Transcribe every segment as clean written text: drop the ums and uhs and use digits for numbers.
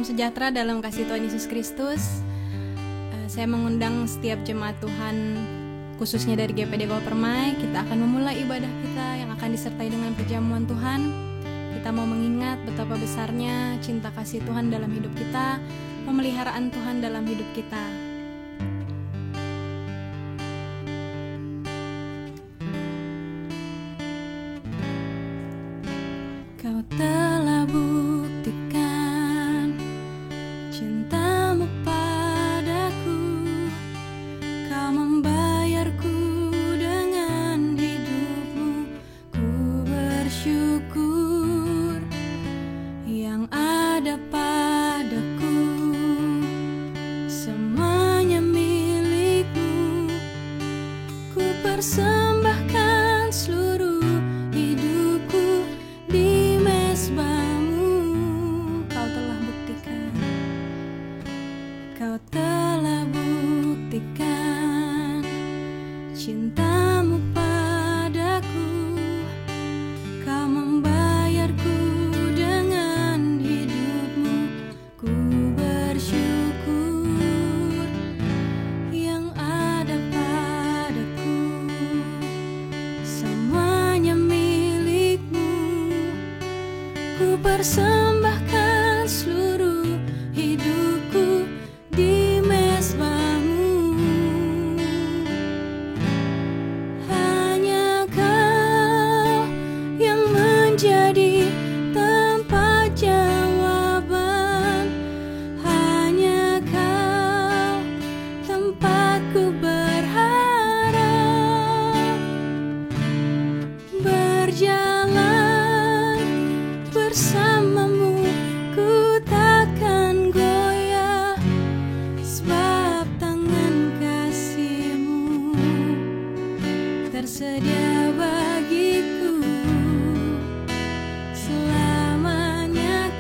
sejahtera dalam kasih Tuhan Yesus Kristus. Saya mengundang setiap jemaat Tuhan, khususnya dari GPD Gol Permai. Kita akan memulai ibadah kita yang akan disertai dengan perjamuan Tuhan. Kita mau mengingat betapa besarnya cinta kasih Tuhan dalam hidup kita, pemeliharaan Tuhan dalam hidup kita. Kau telah buktikan cintamu padaku, kau membayarku dengan hidupmu. Ku bersyukur yang ada padaku, semuanya milikmu. Ku persembahkan seluruh hidupku di mezbahmu. Kau telah buktikan, kau telah buktikan cintamu padaku, kau membayarku dengan hidupmu. Ku bersyukur yang ada padaku, semuanya milikmu. Ku persembahkan seluruh hidupku di mezbahmu. Hanya kau yang menjadi tempat jawaban, hanya kau tempatku berharap. Berjalan bersamamu, ku takkan goyah, sebab tangan kasih-Mu tersedia bagiku. Selamanya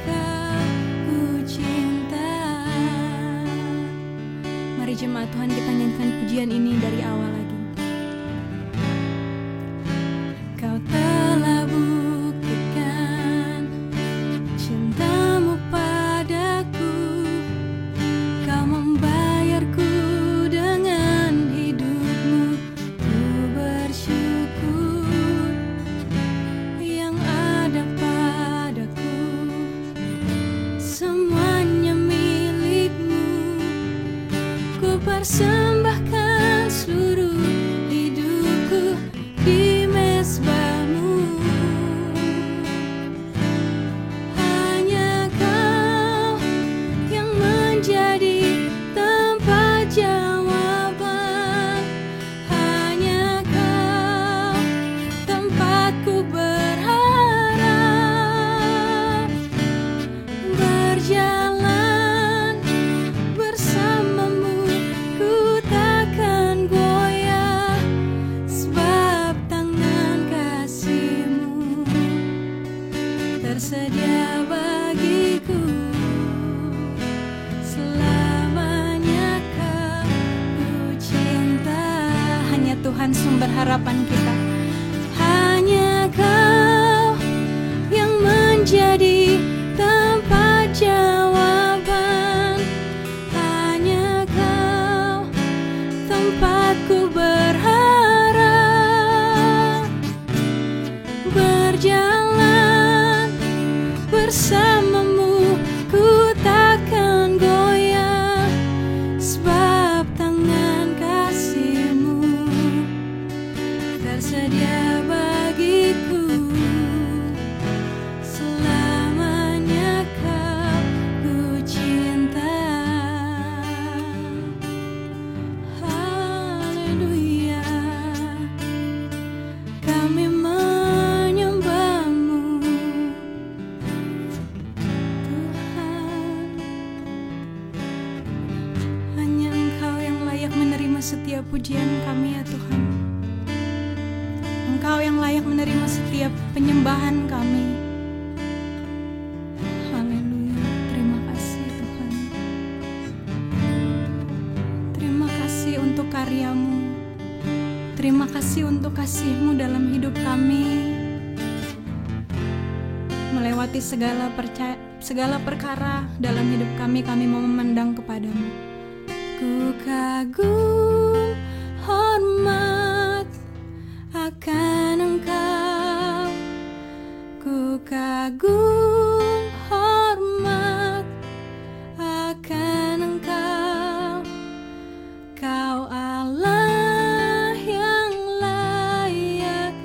ku cinta. Mari jemaat Tuhan, kita nyanyikan pujian ini dari awal lagi. Kau telah buktikan cintamu padaku, kau membayarku dengan hidupmu. Ku bersyukur yang ada padaku, semuanya milikmu. Ku persembahkan seluruh hidupku di mezbahmu. Hanya kau yang menjadi tempat jawaban, hanya kau tempatku berharap. Berjalan bersamamu, ku takkan goyah, sebab tangan kasih-Mu tersedia bagiku. Selamanya ku cinta. Hanya Tuhan sumber harapan kita. Hanya Kau yang menjadi tempat jawaban, hanya Kau tempatku berharap. Berjalan bersamamu, ku takkan goyah, sebab tangan kasih-Mu tersedia bagiku. Selamanya ku cinta. Haleluya, kami menyembah-Mu Tuhan. Hanya Engkau yang layak menerima setiap pujian kami ya Tuhan. Engkau yang layak menerima setiap penyembahan kami. Haleluya, terima kasih Tuhan. Terima kasih untuk karya-Mu. Terima kasih untuk kasih-Mu dalam hidup kami. melewati segala perkara dalam hidup kami mau memandang kepadamu. Ku kagum hormat akan Engkau, ku kagum hormat akan Engkau. Kau Allah yang layak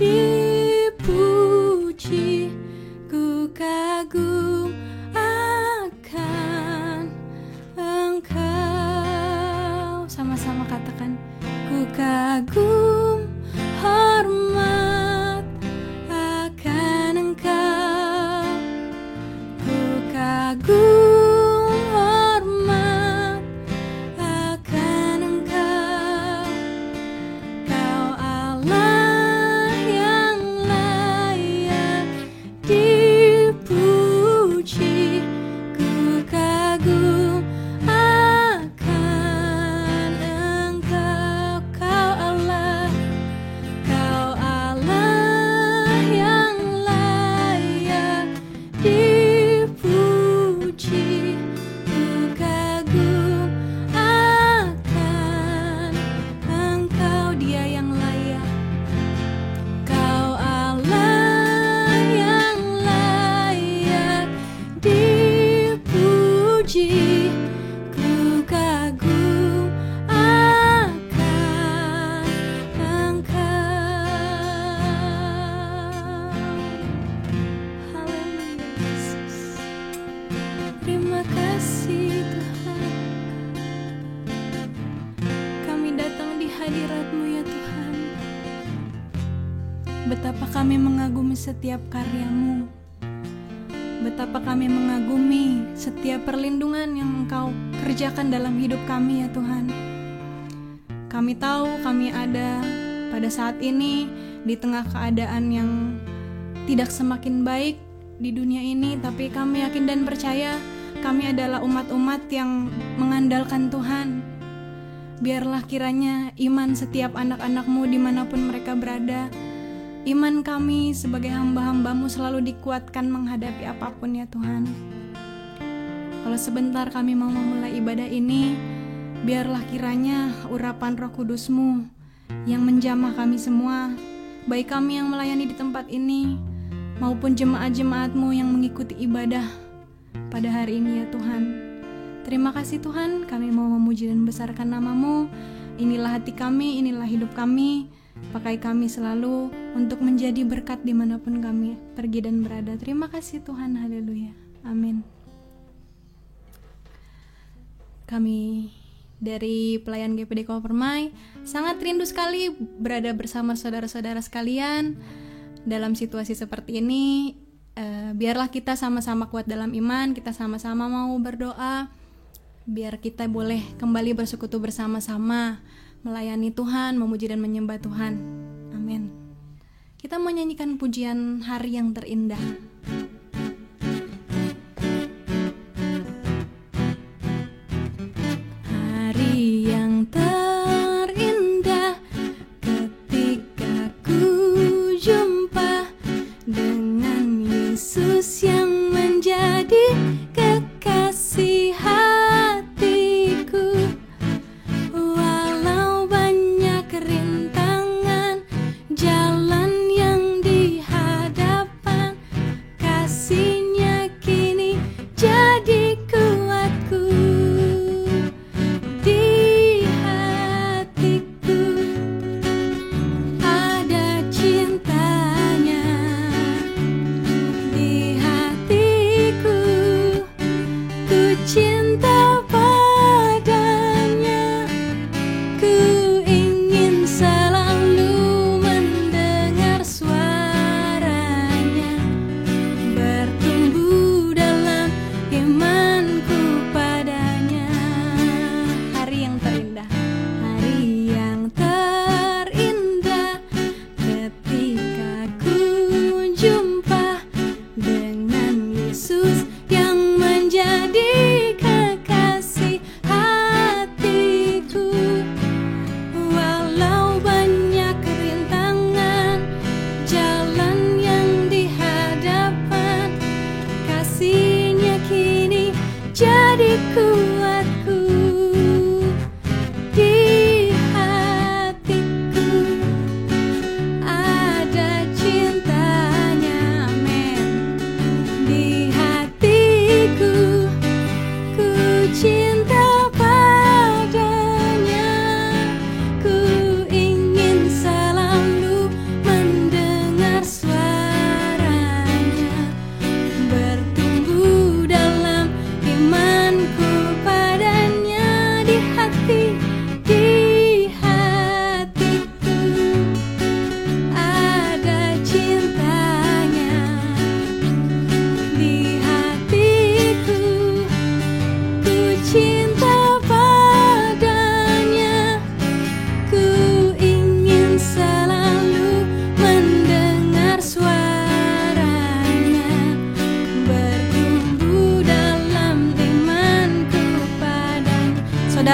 dipuji, ku kagum akan Engkau. Sama-sama katakan, ku kagum hormat akan Engkau, ku kagum hormat akan Engkau. Kau Allah yang layak dipuji, ku kagum akan Engkau. Kau Allah yang layak dipuji, ku kagum akan Engkau. Dia yang layak. Kau Allah yang layak dipuji, ku kagum akan Engkau. Haleluya Yesus. Terima kasih Tuhan. Kami datang di hadirat-Mu ya Tuhan. Betapa kami mengagumi setiap karya-Mu. Betapa kami mengagumi setiap perlindungan yang Engkau kerjakan dalam hidup kami ya Tuhan. Kami tahu kami ada pada saat ini di tengah keadaan yang tidak semakin baik di dunia ini, tapi kami yakin dan percaya kami adalah umat-umat yang mengandalkan Tuhan. Biarlah kiranya iman setiap anak-anak-Mu dimanapun mereka berada, iman kami sebagai hamba-hamba-Mu selalu dikuatkan menghadapi apapun ya Tuhan. Kalau sebentar kami mau memulai ibadah ini, biarlah kiranya urapan Roh Kudus-Mu yang menjamah kami semua, baik kami yang melayani di tempat ini maupun jemaat-jemaat-Mu yang mengikuti ibadah pada hari ini ya Tuhan. Terima kasih Tuhan, kami mau memuji dan membesarkan nama-Mu. Inilah hati kami, inilah hidup kami. Pakai kami selalu untuk menjadi berkat dimanapun kami pergi dan berada. Terima kasih Tuhan, haleluya, amin. Kami dari pelayan GPD Kawah Permai sangat rindu sekali berada bersama saudara-saudara sekalian dalam situasi seperti ini. Biarlah kita sama-sama kuat dalam iman, kita sama-sama mau berdoa, biar kita boleh kembali bersekutu bersama-sama, melayani Tuhan, memuji dan menyembah Tuhan. Amin. Kita menyanyikan pujian hari yang terindah. Hari yang terindah ketika ku jumpa dengan Yesus yang menjadi kekasih hatiku. Walau banyak rintangan jalan yang di hadapan,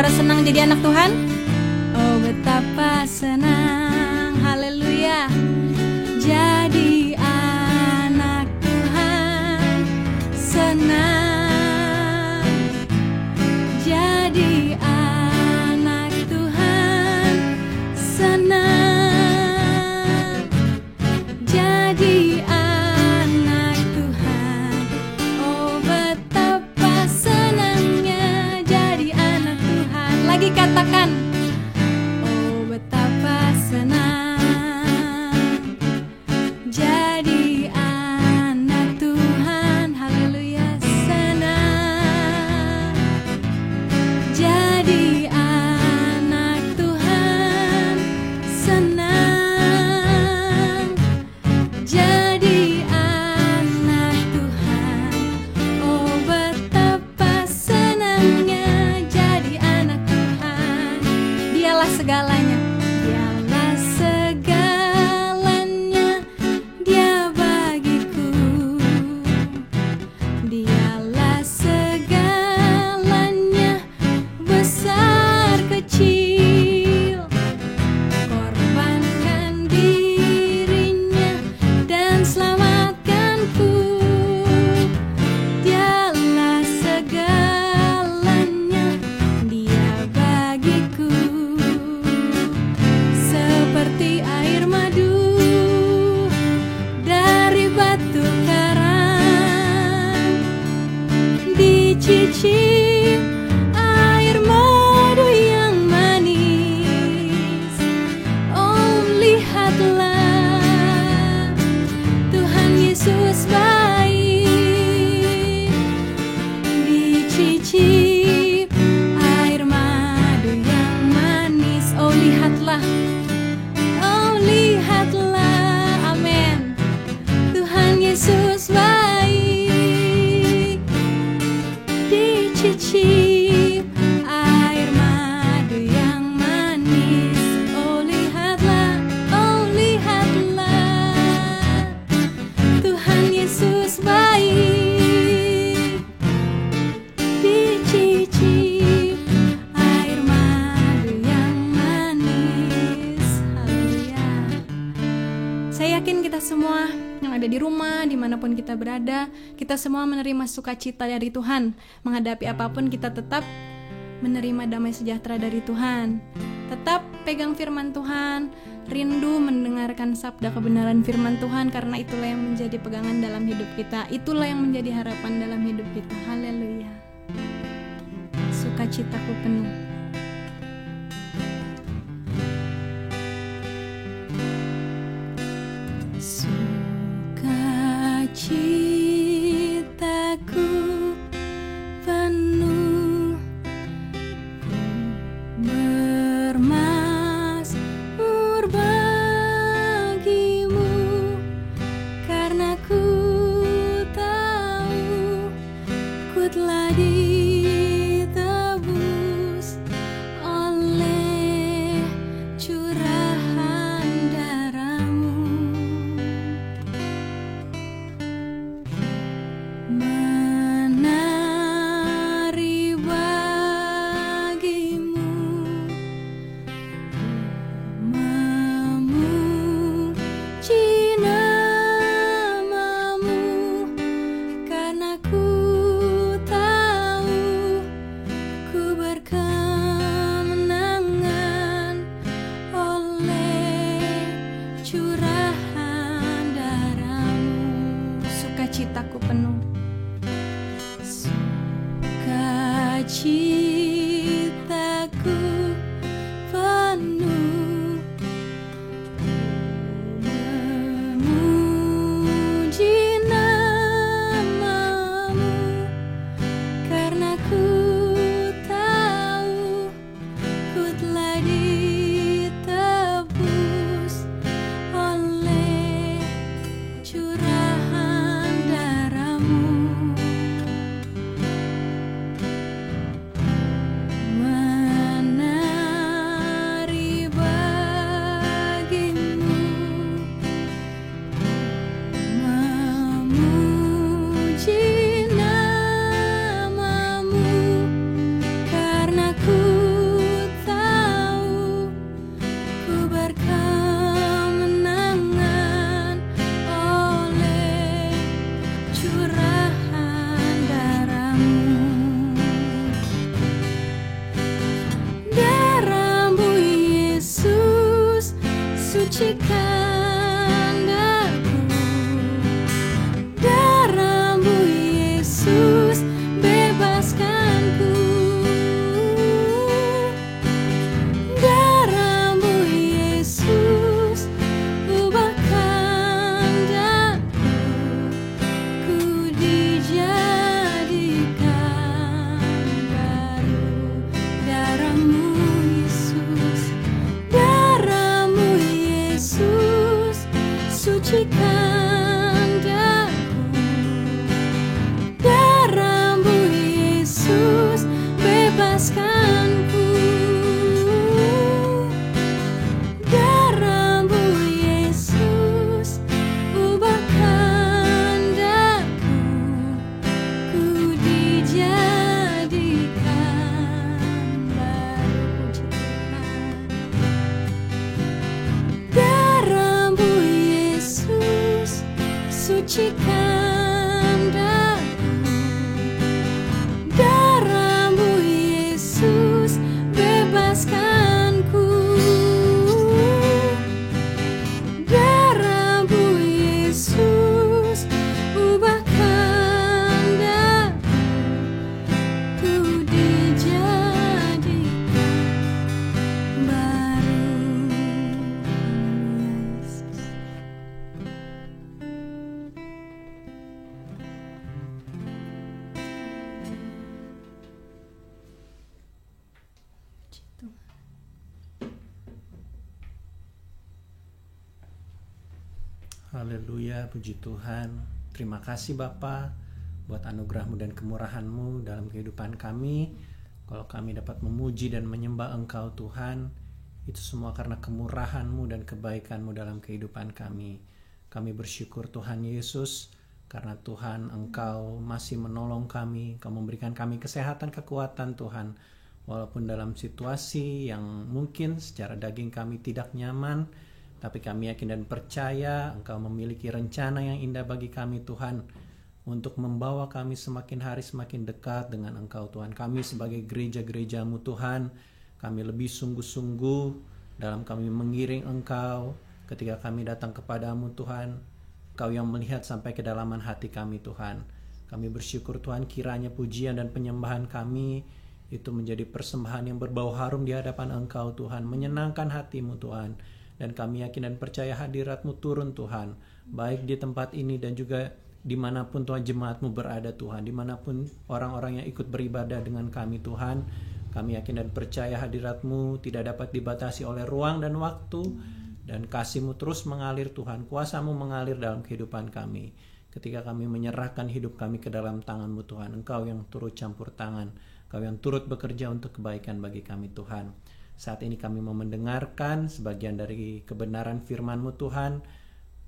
Saudara senang jadi anak Tuhan? Oh betapa senang, haleluya, jadi anak Tuhan. Senang jadi anak Tuhan. Senang jadi anak Tuhan. Oh betapa senangnya jadi anak Tuhan. Lagi katakan, oh betapa senang jadi anak Tuhan. Haleluya, senang jadi anak Tuhan. Senang jadi anak Tuhan. Oh betapa senangnya jadi anak Tuhan. Dialah segalanya, dialah segalanya, dia bagiku. Dialah segalanya, besar kecil. Korbankan dirinya dan selamatkanku. Dialah segalanya, dia bagiku. Seperti air madu dari batu karang, dicicip air madu yang manis. Oh lihatlah, Tuhan Yesus baik. Dicicip air madu yang manis. Oh lihatlah, oh lihatlah, amin. Tuhan Yesus baik. Dicicip air madu yang manis. Oh lihatlah, oh lihatlah, Tuhan Yesus baik. Dicicip air madu yang manis. Haleluya. Saya yakin kita semua yang ada di rumah, dimanapun kita berada, kita semua menerima sukacita dari Tuhan. Menghadapi apapun, kita tetap menerima damai sejahtera dari Tuhan. Tetap pegang firman Tuhan, rindu mendengarkan sabda kebenaran firman Tuhan, karena itulah yang menjadi pegangan dalam hidup kita. Itulah yang menjadi harapan dalam hidup kita. Haleluya. Sukacitaku penuh. Sukacitaku penuh, bermazmur bagimu, karena ku tahu ku telah ditebus oleh curahan darah-Mu. Menari bagimu, memuji nama-Mu, karena ku tahu ku berkemenangan oleh curahan darah-Mu. Sukacitaku penuh. Sukacitaku penuh, memuji nama-Mu, karena ku tahu ku telah ditebus oleh curahan darah-Mu. sucikan daku, darahmu Yesus bebaskanku, darahmu Yesus ubahkan daku, ku dijadikan baru. Darahmu Yesus sucikan daku, darahmu Yesus bebaskanku, darahmu Yesus ubahkan daku, ku dijadikan baru. Haleluya, puji Tuhan. Terima kasih Bapa buat anugerah-Mu dan kemurahan-Mu dalam kehidupan kami. Kalau kami dapat memuji dan menyembah Engkau Tuhan, itu semua karena kemurahan-Mu dan kebaikan-Mu dalam kehidupan kami. Kami bersyukur Tuhan Yesus, karena Tuhan Engkau masih menolong kami, Engkau memberikan kami kesehatan, kekuatan Tuhan. Walaupun dalam situasi yang mungkin secara daging kami tidak nyaman, tapi kami yakin dan percaya Engkau memiliki rencana yang indah bagi kami Tuhan, untuk membawa kami semakin hari semakin dekat dengan Engkau Tuhan. Kami sebagai gereja-gereja-Mu Tuhan, kami lebih sungguh-sungguh dalam kami mengiring Engkau. Ketika kami datang kepadamu Tuhan, Engkau yang melihat sampai kedalaman hati kami Tuhan. Kami bersyukur Tuhan, kiranya pujian dan penyembahan kami itu menjadi persembahan yang berbau harum di hadapan Engkau Tuhan, menyenangkan hati-Mu Tuhan. Dan kami yakin dan percaya hadirat-Mu turun Tuhan, baik di tempat ini dan juga dimanapun Tuhan jemaat-Mu berada Tuhan, dimanapun orang-orang yang ikut beribadah dengan kami Tuhan. Kami yakin dan percaya hadirat-Mu tidak dapat dibatasi oleh ruang dan waktu, dan kasih-Mu terus mengalir Tuhan, kuasa-Mu mengalir dalam kehidupan kami. Ketika kami menyerahkan hidup kami ke dalam tangan-Mu Tuhan, Engkau yang turut campur tangan, Engkau yang turut bekerja untuk kebaikan bagi kami Tuhan. Saat ini kami mau mendengarkan sebagian dari kebenaran firman-Mu Tuhan.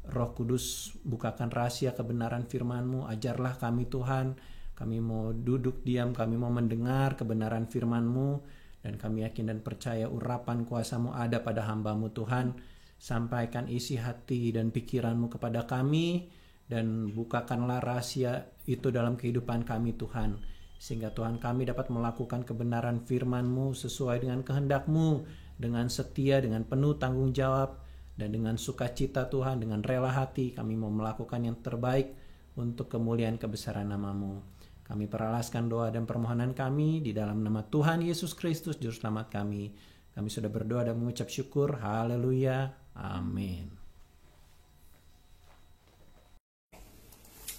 Roh Kudus, bukakan rahasia kebenaran firman-Mu, ajarlah kami Tuhan. Kami mau duduk diam, kami mau mendengar kebenaran firman-Mu, dan kami yakin dan percaya urapan kuasa-Mu ada pada hamba-Mu Tuhan. Sampaikan isi hati dan pikiran-Mu kepada kami, dan bukakanlah rahasia itu dalam kehidupan kami Tuhan, sehingga Tuhan kami dapat melakukan kebenaran firman-Mu sesuai dengan kehendak-Mu, dengan setia, dengan penuh tanggung jawab, dan dengan sukacita Tuhan, dengan rela hati kami mau melakukan yang terbaik untuk kemuliaan kebesaran nama-Mu. Kami peralaskan doa dan permohonan kami di dalam nama Tuhan Yesus Kristus, Juru Selamat kami. Kami sudah berdoa dan mengucap syukur. Haleluya. Amin.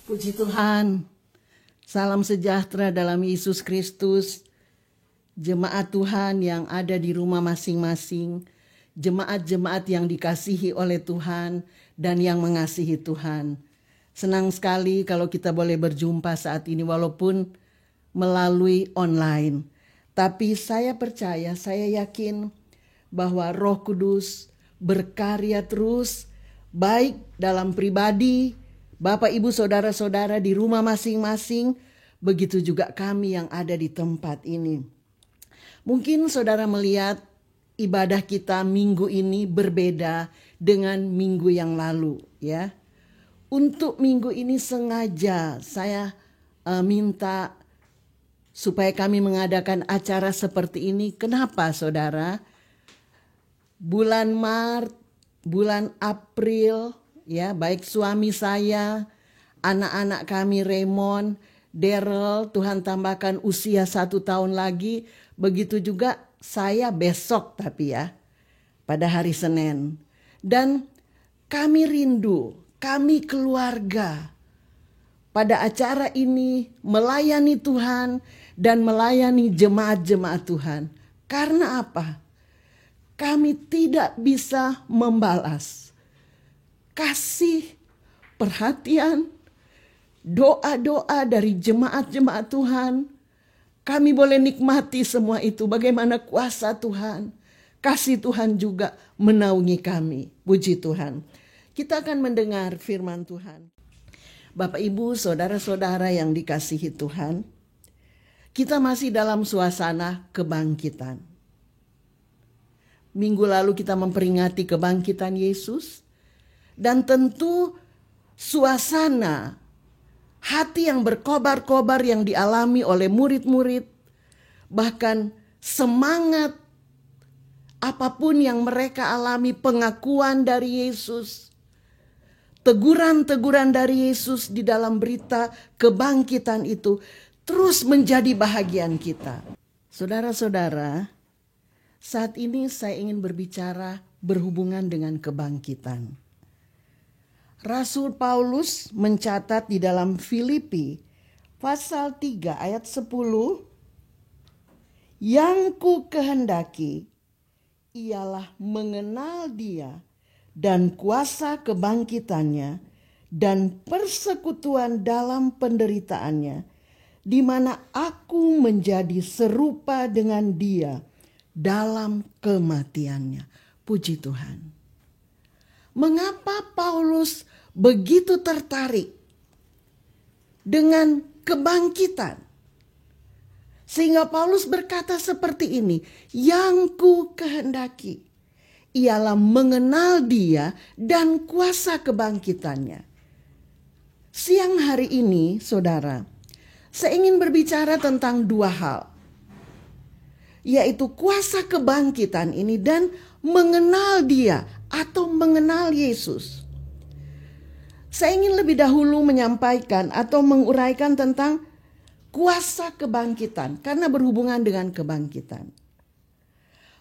Puji Tuhan. Salam sejahtera dalam Yesus Kristus. Jemaat Tuhan yang ada di rumah masing-masing, jemaat-jemaat yang dikasihi oleh Tuhan dan yang mengasihi Tuhan. Senang sekali kalau kita boleh berjumpa saat ini walaupun melalui online. Tapi saya percaya, saya yakin bahwa Roh Kudus berkarya terus, baik dalam pribadi Bapak, Ibu, Saudara-saudara di rumah masing-masing, begitu juga kami yang ada di tempat ini. Mungkin saudara melihat ibadah kita minggu ini berbeda dengan minggu yang lalu, ya. Untuk minggu ini sengaja saya minta supaya kami mengadakan acara seperti ini. Kenapa saudara? Bulan Maret, bulan April, ya, baik suami saya, anak-anak kami Raymond, Daryl, Tuhan tambahkan usia 1 tahun lagi. Begitu juga saya besok tapi ya, pada hari Senin. Dan kami rindu, kami keluarga pada acara ini melayani Tuhan dan melayani jemaat-jemaat Tuhan. Karena apa? Kami tidak bisa membalas. kasih, perhatian, doa-doa dari jemaat-jemaat Tuhan. Kami boleh nikmati semua itu, bagaimana kuasa Tuhan, kasih Tuhan juga menaungi kami. Puji Tuhan. Kita akan mendengar firman Tuhan. Bapak, Ibu, saudara-saudara yang dikasihi Tuhan, kita masih dalam suasana kebangkitan. Minggu lalu kita memperingati kebangkitan Yesus, dan tentu suasana hati yang berkobar-kobar yang dialami oleh murid-murid, bahkan semangat apapun yang mereka alami, pengakuan dari Yesus, teguran-teguran dari Yesus di dalam berita kebangkitan itu terus menjadi bahagian kita. Saudara-saudara, saat ini saya ingin berbicara berhubungan dengan kebangkitan. Rasul Paulus mencatat di dalam Filipi pasal 3 ayat 10, yang ku kehendaki ialah mengenal Dia dan kuasa kebangkitannya dan persekutuan dalam penderitaannya, di mana aku menjadi serupa dengan Dia dalam kematiannya. Puji Tuhan. Mengapa Paulus begitu tertarik dengan kebangkitan? Sehingga Paulus berkata seperti ini, yang ku kehendaki ialah mengenal Dia dan kuasa kebangkitannya. Siang hari ini, saudara, saya ingin berbicara tentang dua hal, yaitu kuasa kebangkitan ini dan mengenal Dia atau mengenal Yesus. Saya ingin lebih dahulu menyampaikan atau menguraikan tentang kuasa kebangkitan, karena berhubungan dengan kebangkitan.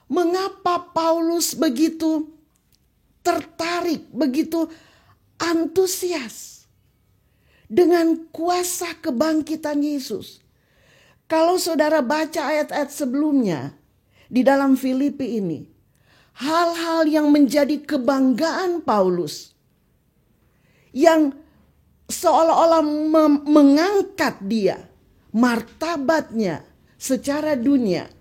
Mengapa Paulus begitu tertarik, begitu antusias dengan kuasa kebangkitan Yesus? Kalau saudara baca ayat-ayat sebelumnya di dalam Filipi ini, hal-hal yang menjadi kebanggaan Paulus, yang seolah-olah mengangkat dia, martabatnya secara dunia,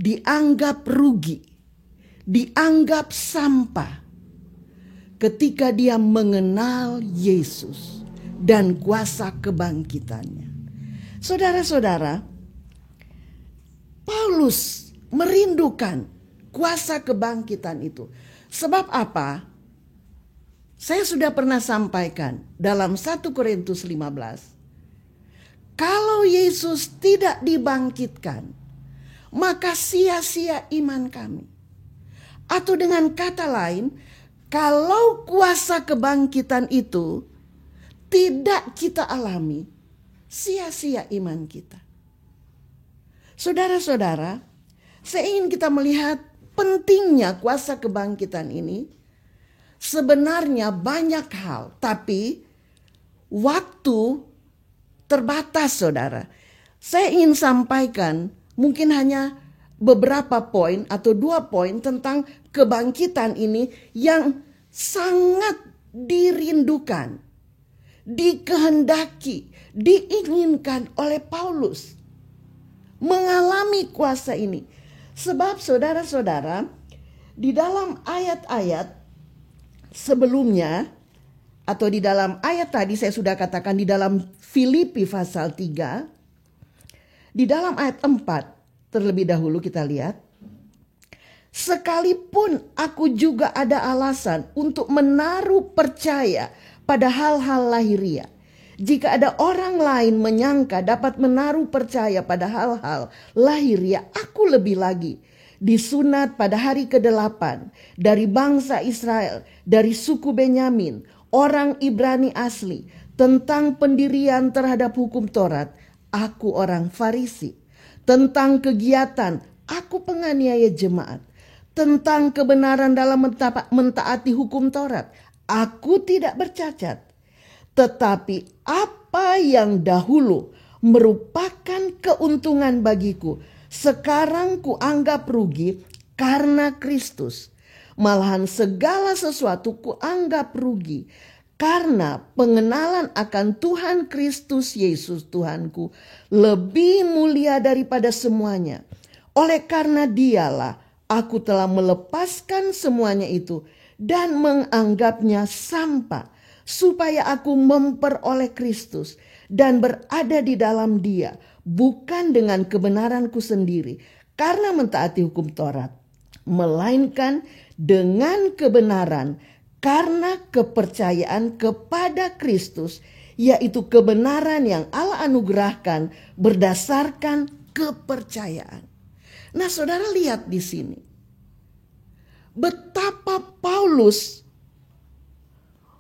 dianggap rugi, dianggap sampah ketika dia mengenal Yesus dan kuasa kebangkitannya. Saudara-saudara, Paulus merindukan kuasa kebangkitan itu. Sebab apa? Saya sudah pernah sampaikan dalam 1 Korintus 15. Kalau Yesus tidak dibangkitkan, maka sia-sia iman kami. Atau dengan kata lain, kalau kuasa kebangkitan itu tidak kita alami, sia-sia iman kita. Saudara-saudara, saya ingin kita melihat pentingnya kuasa kebangkitan ini. Sebenarnya banyak hal, tapi waktu terbatas, saudara. Saya ingin sampaikan mungkin hanya beberapa poin atau 2 poin tentang kebangkitan ini yang sangat dirindukan, dikehendaki, diinginkan oleh Paulus. Mengalami kuasa ini. Sebab saudara-saudara, di dalam ayat-ayat sebelumnya, atau di dalam ayat tadi saya sudah katakan di dalam Filipi pasal 3, di dalam ayat 4 terlebih dahulu kita lihat, sekalipun aku juga ada alasan untuk menaruh percaya pada hal-hal lahiria, jika ada orang lain menyangka dapat menaruh percaya pada hal-hal lahiria, aku lebih lagi. Disunat pada hari ke-8 dari bangsa Israel, dari suku Benyamin, orang Ibrani asli, tentang pendirian terhadap hukum Taurat, aku orang Farisi. Tentang kegiatan, aku penganiaya jemaat. Tentang kebenaran dalam mentaati hukum Taurat, aku tidak bercacat. Tetapi apa yang dahulu merupakan keuntungan bagiku, sekarang kuanggap rugi karena Kristus. Malahan segala sesuatu kuanggap rugi karena pengenalan akan Tuhan Kristus Yesus Tuhanku lebih mulia daripada semuanya. Oleh karena Dialah aku telah melepaskan semuanya itu dan menganggapnya sampah, supaya aku memperoleh Kristus dan berada di dalam Dia, bukan dengan kebenaranku sendiri karena mentaati hukum Taurat, melainkan dengan kebenaran karena kepercayaan kepada Kristus, yaitu kebenaran yang Allah anugerahkan berdasarkan kepercayaan. Nah, saudara lihat di sini betapa Paulus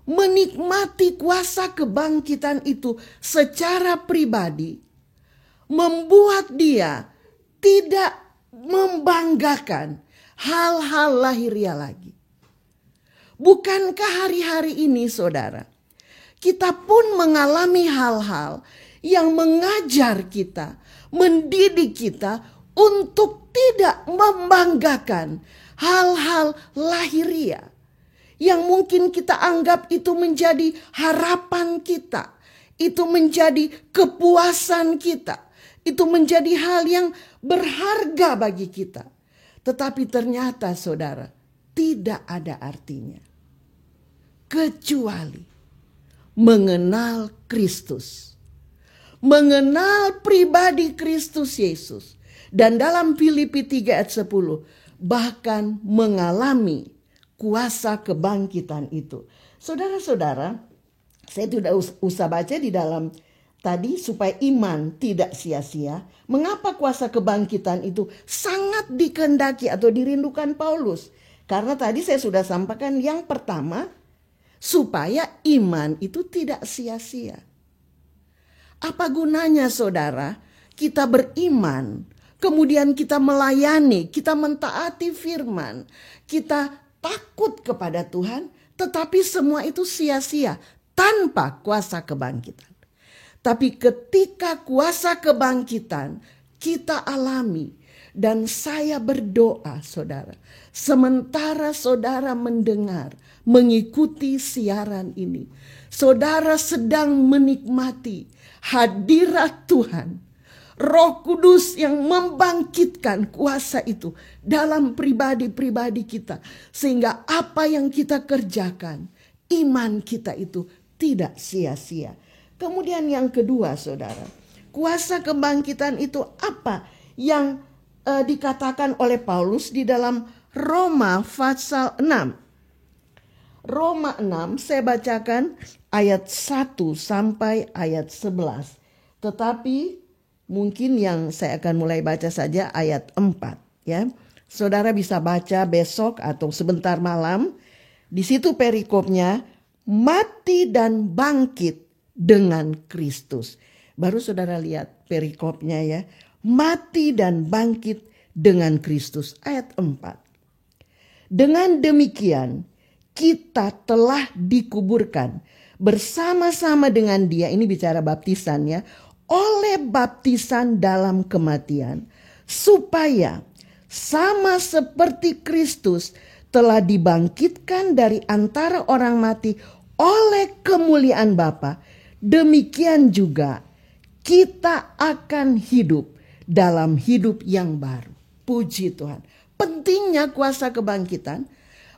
menikmati kuasa kebangkitan itu secara pribadi, membuat dia tidak membanggakan hal-hal lahiriah lagi. Bukankah hari-hari ini, saudara, kita pun mengalami hal-hal yang mengajar kita, mendidik kita untuk tidak membanggakan hal-hal lahiriah yang mungkin kita anggap itu menjadi harapan kita, itu menjadi kepuasan kita, itu menjadi hal yang berharga bagi kita. Tetapi ternyata, saudara, tidak ada artinya kecuali mengenal Kristus, mengenal pribadi Kristus Yesus. Dan dalam Filipi 3 ayat 10, bahkan mengalami kuasa kebangkitan itu. Saudara-saudara, saya tidak usah baca di dalam tadi supaya iman tidak sia-sia. Mengapa kuasa kebangkitan itu sangat dikehendaki atau dirindukan Paulus? Karena tadi saya sudah sampaikan yang pertama, supaya iman itu tidak sia-sia. Apa gunanya, saudara, kita beriman, kemudian kita melayani, kita mentaati firman, kita takut kepada Tuhan, tetapi semua itu sia-sia tanpa kuasa kebangkitan. Tapi ketika kuasa kebangkitan kita alami, dan saya berdoa, saudara, sementara saudara mendengar, mengikuti siaran ini, saudara sedang menikmati hadirat Tuhan, Roh Kudus yang membangkitkan kuasa itu dalam pribadi-pribadi kita. Sehingga apa yang kita kerjakan, iman kita itu tidak sia-sia. Kemudian yang kedua, saudara, kuasa kebangkitan itu apa yang dikatakan oleh Paulus di dalam Roma pasal 6. Roma 6 saya bacakan ayat 1 sampai ayat 11. Tetapi mungkin yang saya akan mulai baca saja ayat 4 ya. Saudara bisa baca besok atau sebentar malam. Di situ perikopnya, mati dan bangkit dengan Kristus. Baru saudara lihat perikopnya ya. Mati dan bangkit dengan Kristus. Ayat 4. Dengan demikian kita telah dikuburkan bersama-sama dengan Dia. Ini bicara baptisan ya. Oleh baptisan dalam kematian, supaya sama seperti Kristus telah dibangkitkan dari antara orang mati oleh kemuliaan Bapa, demikian juga kita akan hidup dalam hidup yang baru. Puji Tuhan. Pentingnya kuasa kebangkitan,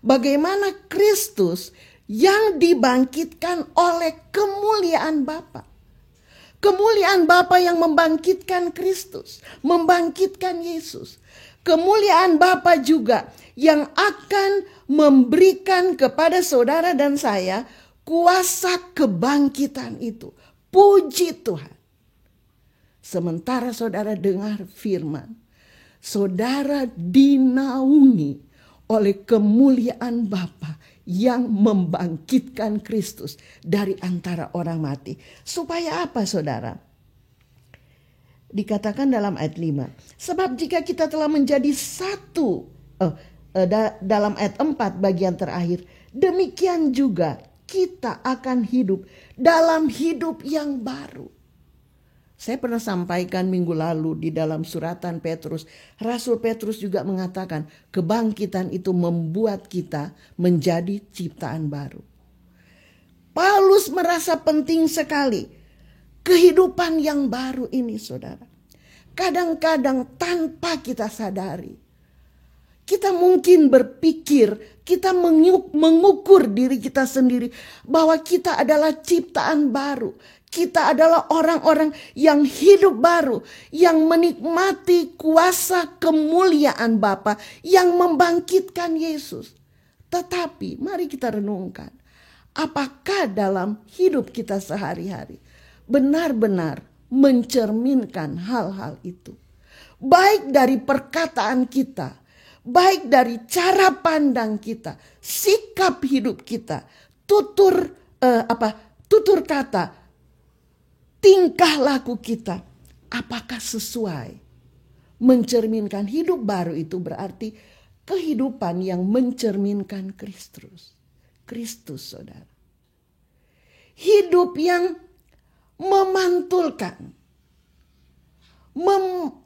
bagaimana Kristus yang dibangkitkan oleh kemuliaan Bapa. Kemuliaan Bapa yang membangkitkan Kristus, membangkitkan Yesus. Kemuliaan Bapa juga yang akan memberikan kepada saudara dan saya kuasa kebangkitan itu. Puji Tuhan. Sementara saudara dengar firman, saudara dinaungi oleh kemuliaan Bapa yang membangkitkan Kristus dari antara orang mati. Supaya apa, saudara? Dikatakan dalam ayat 5. Sebab jika kita telah menjadi satu, dalam ayat 4 bagian terakhir, demikian juga kita akan hidup dalam hidup yang baru. Saya pernah sampaikan minggu lalu di dalam suratan Petrus. Rasul Petrus juga mengatakan kebangkitan itu membuat kita menjadi ciptaan baru. Paulus merasa penting sekali kehidupan yang baru ini, saudara. Kadang-kadang tanpa kita sadari, kita mungkin berpikir, kita mengukur diri kita sendiri bahwa kita adalah ciptaan baru. Kita adalah orang-orang yang hidup baru, yang menikmati kuasa kemuliaan Bapa, yang membangkitkan Yesus. Tetapi mari kita renungkan, apakah dalam hidup kita sehari-hari benar-benar mencerminkan hal-hal itu? Baik dari perkataan kita, baik dari cara pandang kita, sikap hidup kita, tutur kata, tingkah laku kita, apakah sesuai mencerminkan hidup baru? Itu berarti kehidupan yang mencerminkan Kristus. Kristus, saudara. Hidup yang memantulkan,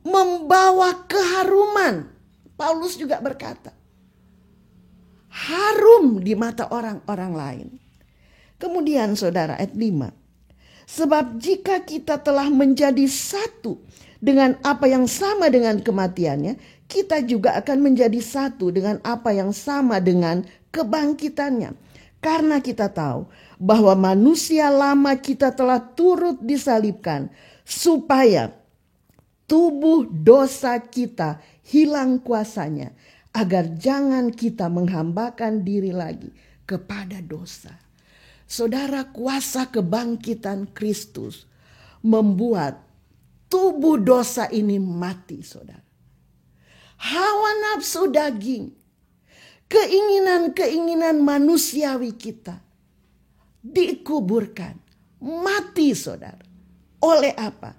membawa keharuman. Paulus juga berkata, harum di mata orang-orang lain. Kemudian saudara, ayat 5. Sebab jika kita telah menjadi satu dengan apa yang sama dengan kematiannya, kita juga akan menjadi satu dengan apa yang sama dengan kebangkitannya. Karena kita tahu bahwa manusia lama kita telah turut disalibkan, supaya tubuh dosa kita hilang kuasanya, agar jangan kita menghambakan diri lagi kepada dosa. Saudara, kuasa kebangkitan Kristus membuat tubuh dosa ini mati, saudara. Hawa nafsu daging, keinginan-keinginan manusiawi kita dikuburkan, mati, saudara. Oleh apa?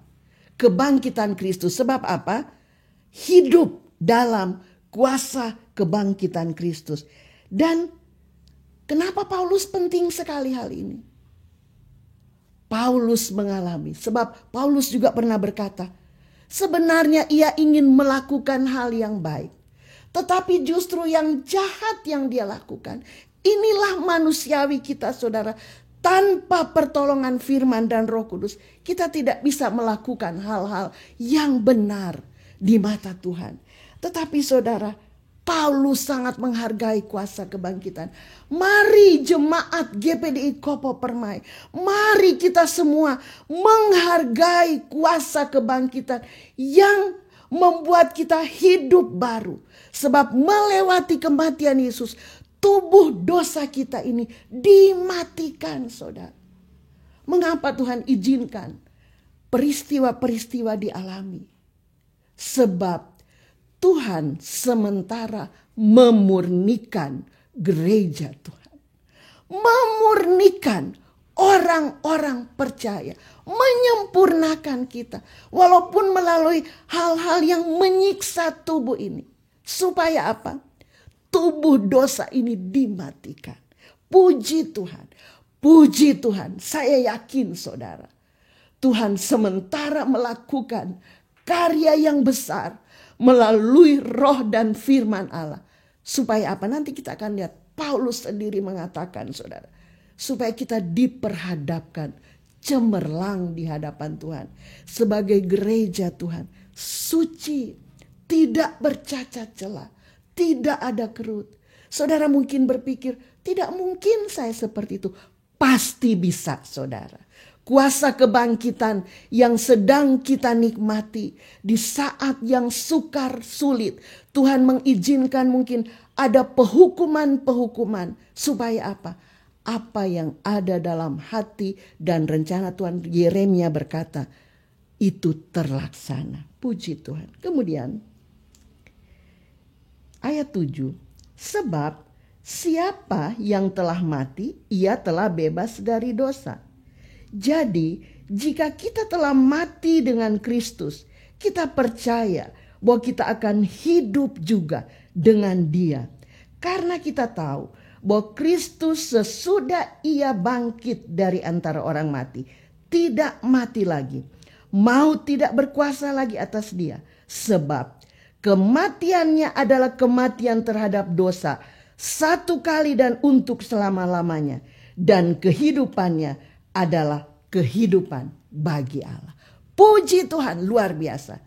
Kebangkitan Kristus. Sebab apa? Hidup dalam kuasa kebangkitan Kristus. Dan kenapa Paulus penting sekali hal ini? Paulus mengalami, sebab Paulus juga pernah berkata, sebenarnya ia ingin melakukan hal yang baik, tetapi justru yang jahat yang dia lakukan. Inilah manusiawi kita, saudara. Tanpa pertolongan firman dan Roh Kudus, kita tidak bisa melakukan hal-hal yang benar di mata Tuhan. Tetapi saudara, Paulus sangat menghargai kuasa kebangkitan. Mari jemaat GPDI Kopo Permai, mari kita semua menghargai kuasa kebangkitan yang membuat kita hidup baru. Sebab melewati kematian Yesus, tubuh dosa kita ini dimatikan, saudara. Mengapa Tuhan izinkan peristiwa-peristiwa dialami? Sebab Tuhan sementara memurnikan gereja Tuhan. Memurnikan orang-orang percaya. Menyempurnakan kita. Walaupun melalui hal-hal yang menyiksa tubuh ini. Supaya apa? Tubuh dosa ini dimatikan. Puji Tuhan. Puji Tuhan. Saya yakin saudara. Tuhan sementara melakukan karya yang besar melalui roh dan firman Allah. Supaya apa? Nanti kita akan lihat. Paulus sendiri mengatakan, saudara. Supaya kita diperhadapkan cemerlang di hadapan Tuhan. Sebagai gereja Tuhan. Suci. Tidak bercacat celah. Tidak ada kerut. Saudara mungkin berpikir, tidak mungkin saya seperti itu. Pasti bisa, saudara. Kuasa kebangkitan yang sedang kita nikmati di saat yang sukar sulit. Tuhan mengizinkan mungkin ada pehukuman-pehukuman. Supaya apa? Apa yang ada dalam hati dan rencana Tuhan. Yeremia berkata, itu terlaksana. Puji Tuhan. Kemudian ayat 7. Sebab siapa yang telah mati, ia telah bebas dari dosa. Jadi jika kita telah mati dengan Kristus, kita percaya bahwa kita akan hidup juga dengan Dia. Karena kita tahu bahwa Kristus sesudah ia bangkit dari antara orang mati, tidak mati lagi. Maut tidak berkuasa lagi atas dia, sebab kematiannya adalah kematian terhadap dosa, satu kali dan untuk selama-lamanya. Dan kehidupannya adalah kehidupan bagi Allah. Puji Tuhan, luar biasa.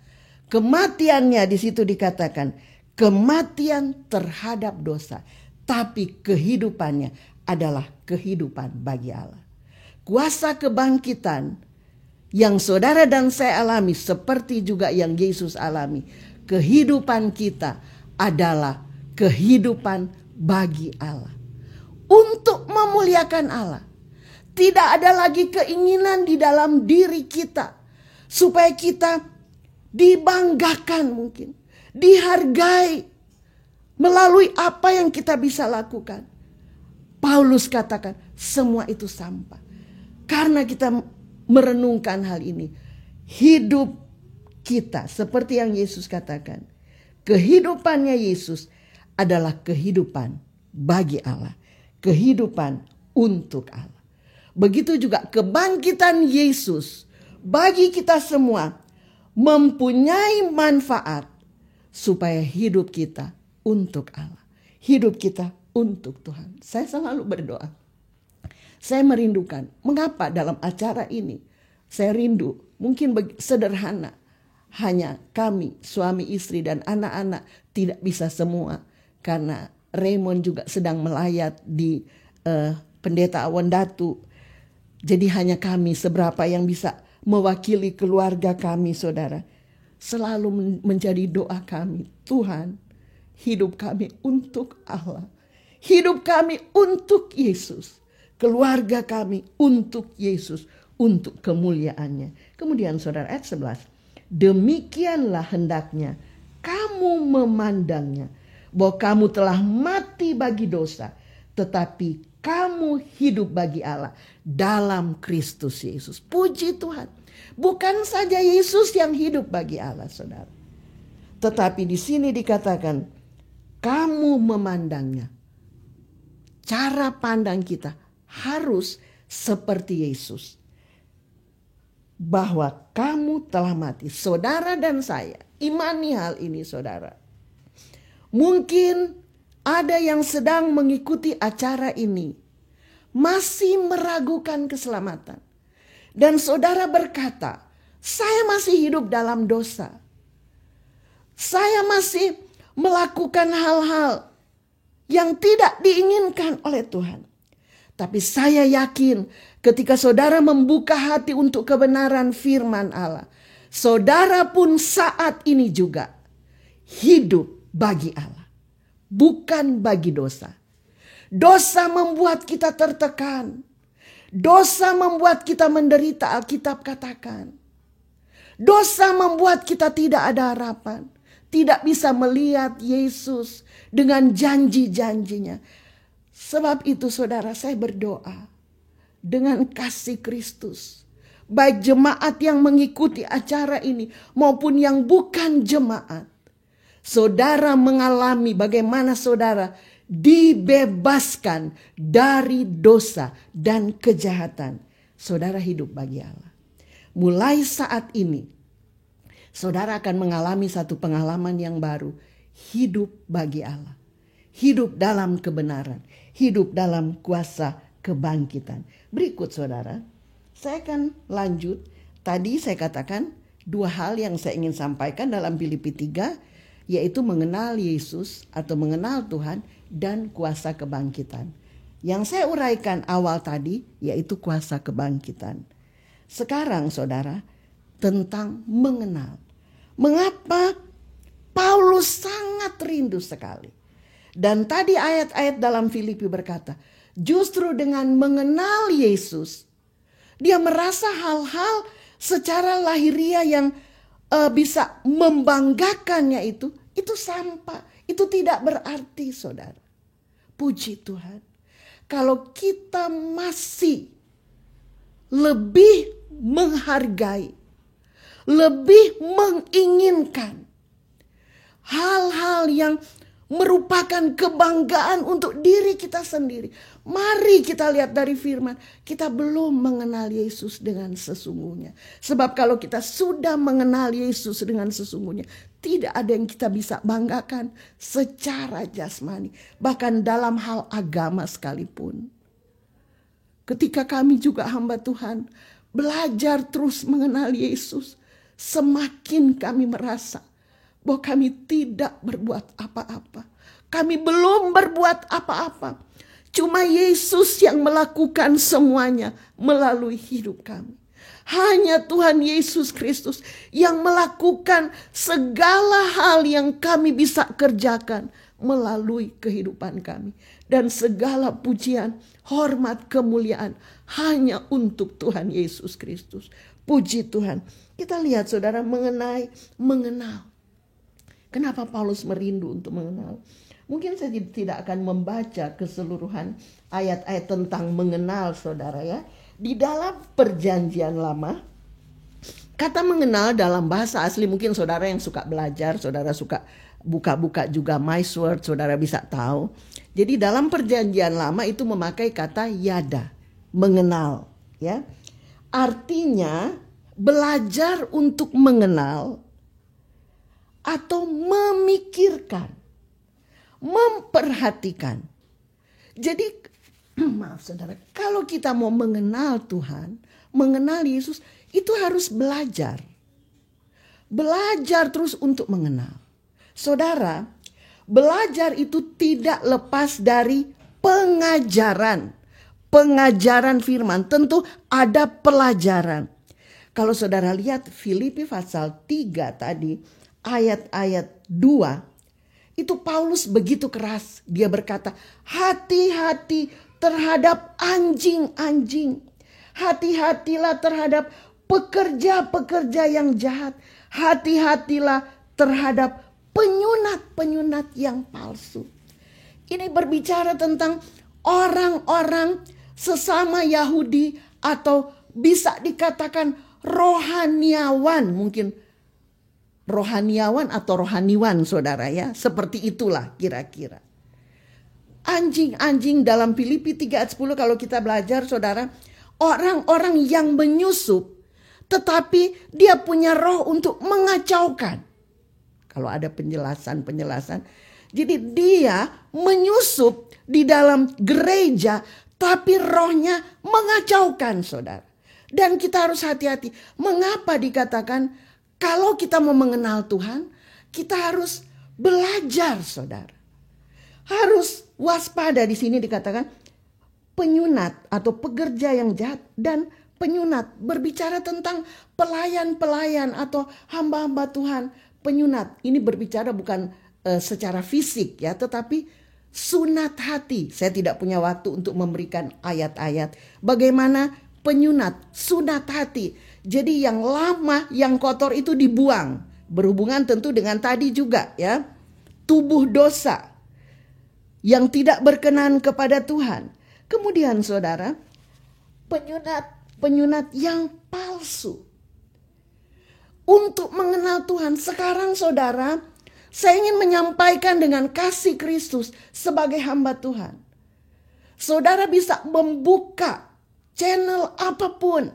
Kematiannya di situ dikatakan kematian terhadap dosa, tapi kehidupannya adalah kehidupan bagi Allah. Kuasa kebangkitan yang saudara dan saya alami seperti juga yang Yesus alami. Kehidupan kita adalah kehidupan bagi Allah. Untuk memuliakan Allah. Tidak ada lagi keinginan di dalam diri kita. Supaya kita dibanggakan mungkin. Dihargai. Melalui apa yang kita bisa lakukan. Paulus katakan semua itu sampah. Karena kita merenungkan hal ini. Hidup kita seperti yang Yesus katakan. Kehidupannya Yesus adalah kehidupan bagi Allah. Kehidupan untuk Allah. Begitu juga kebangkitan Yesus bagi kita semua mempunyai manfaat supaya hidup kita untuk Allah. Hidup kita untuk Tuhan. Saya selalu berdoa. Saya merindukan. Mengapa dalam acara ini saya rindu? Mungkin sederhana. Hanya kami, suami istri dan anak-anak tidak bisa semua. Karena Raymond juga sedang melayat di Pendeta Awandatu. Jadi hanya kami seberapa yang bisa mewakili keluarga kami, saudara. Selalu menjadi doa kami. Tuhan, hidup kami untuk Allah. Hidup kami untuk Yesus. Keluarga kami untuk Yesus. Untuk kemuliaannya. Kemudian saudara ayat 11. Demikianlah hendaknya kamu memandangnya. Bahwa kamu telah mati bagi dosa. Tetapi kamu hidup bagi Allah. Dalam Kristus Yesus. Puji Tuhan. Bukan saja Yesus yang hidup bagi Allah, saudara. Tetapi di sini dikatakan. Kamu memandangnya. Cara pandang kita harus seperti Yesus. Bahwa kamu telah mati. Saudara dan saya. Imani hal ini, saudara. Mungkin ada yang sedang mengikuti acara ini. Masih meragukan keselamatan. Dan saudara berkata, saya masih hidup dalam dosa. Saya masih melakukan hal-hal yang tidak diinginkan oleh Tuhan. Tapi saya yakin ketika saudara membuka hati untuk kebenaran firman Allah. Saudara pun saat ini juga hidup bagi Allah. Bukan bagi dosa. Dosa membuat kita tertekan. Dosa membuat kita menderita, Alkitab katakan. Dosa membuat kita tidak ada harapan. Tidak bisa melihat Yesus dengan janji-janjinya. Sebab itu saudara, saya berdoa dengan kasih Kristus. Baik jemaat yang mengikuti acara ini maupun yang bukan jemaat. Saudara mengalami bagaimana saudara dibebaskan dari dosa dan kejahatan. Saudara hidup bagi Allah. Mulai saat ini, saudara akan mengalami satu pengalaman yang baru. Hidup bagi Allah. Hidup dalam kebenaran. Hidup dalam kuasa kebangkitan. Berikut saudara, saya akan lanjut. Tadi saya katakan dua hal yang saya ingin sampaikan dalam Filipi 3. Yaitu mengenal Yesus atau mengenal Tuhan dan kuasa kebangkitan. Yang saya uraikan awal tadi yaitu kuasa kebangkitan. Sekarang saudara, tentang mengenal. Mengapa Paulus sangat rindu sekali. Dan tadi ayat-ayat dalam Filipi berkata, justru dengan mengenal Yesus, dia merasa hal-hal secara lahiriah yang bisa membanggakannya itu sampah. Itu tidak berarti, saudara. Puji Tuhan. Kalau kita masih lebih menghargai, lebih menginginkan hal-hal yang merupakan kebanggaan untuk diri kita sendiri, Mari kita lihat dari firman, kita belum mengenal Yesus dengan sesungguhnya. Sebab kalau kita sudah mengenal Yesus dengan sesungguhnya, tidak ada yang kita bisa banggakan secara jasmani. Bahkan dalam hal agama sekalipun. Ketika kami juga hamba Tuhan, belajar terus mengenal Yesus, semakin kami merasa bahwa kami tidak berbuat apa-apa. Kami belum berbuat apa-apa. Cuma Yesus yang melakukan semuanya melalui hidup kami. Hanya Tuhan Yesus Kristus yang melakukan segala hal yang kami bisa kerjakan melalui kehidupan kami. Dan segala pujian, hormat, kemuliaan hanya untuk Tuhan Yesus Kristus. Puji Tuhan. Kita lihat saudara mengenal. Kenapa Paulus merindu untuk mengenal? Mungkin saya tidak akan membaca keseluruhan ayat-ayat tentang mengenal saudara ya. Di dalam perjanjian lama, kata mengenal dalam bahasa asli mungkin saudara yang suka belajar, saudara suka buka-buka juga MySword, saudara bisa tahu. Jadi dalam perjanjian lama itu memakai kata yada, mengenal ya. Artinya belajar untuk mengenal atau memikirkan, memperhatikan. Jadi maaf saudara, kalau kita mau mengenal Tuhan, mengenal Yesus, itu harus belajar. Belajar terus untuk mengenal. Saudara, belajar itu tidak lepas dari pengajaran. Pengajaran firman, tentu ada pelajaran. Kalau saudara lihat Filipi pasal 3 tadi, ayat-ayat 2, itu Paulus begitu keras. Dia berkata, hati-hati terhadap anjing-anjing. Hati-hatilah terhadap pekerja-pekerja yang jahat. Hati-hatilah terhadap penyunat-penyunat yang palsu. Ini berbicara tentang orang-orang sesama Yahudi atau bisa dikatakan rohaniawan mungkin. Rohaniawan atau rohaniwan saudara ya. Seperti itulah kira-kira. Anjing-anjing dalam Filipi 3 ayat 10 kalau kita belajar saudara. Orang-orang yang menyusup. Tetapi dia punya roh untuk mengacaukan. Kalau ada penjelasan. Jadi dia menyusup di dalam gereja. Tapi rohnya mengacaukan saudara. Dan kita harus hati-hati. Mengapa dikatakan kalau kita mau mengenal Tuhan, kita harus belajar, saudara. Harus waspada. Di sini dikatakan penyunat atau pekerja yang jahat dan penyunat. Berbicara tentang pelayan-pelayan atau hamba-hamba Tuhan. Penyunat. Ini berbicara bukan secara fisik ya, tetapi sunat hati. Saya tidak punya waktu untuk memberikan ayat-ayat. Bagaimana penyunat, sunat hati. Jadi yang lama, yang kotor itu dibuang. Berhubungan tentu dengan tadi juga ya. Tubuh dosa yang tidak berkenan kepada Tuhan. Kemudian saudara, penyunat yang palsu. Untuk mengenal Tuhan, sekarang saudara, saya ingin menyampaikan dengan kasih Kristus sebagai hamba Tuhan. Saudara bisa membuka channel apapun.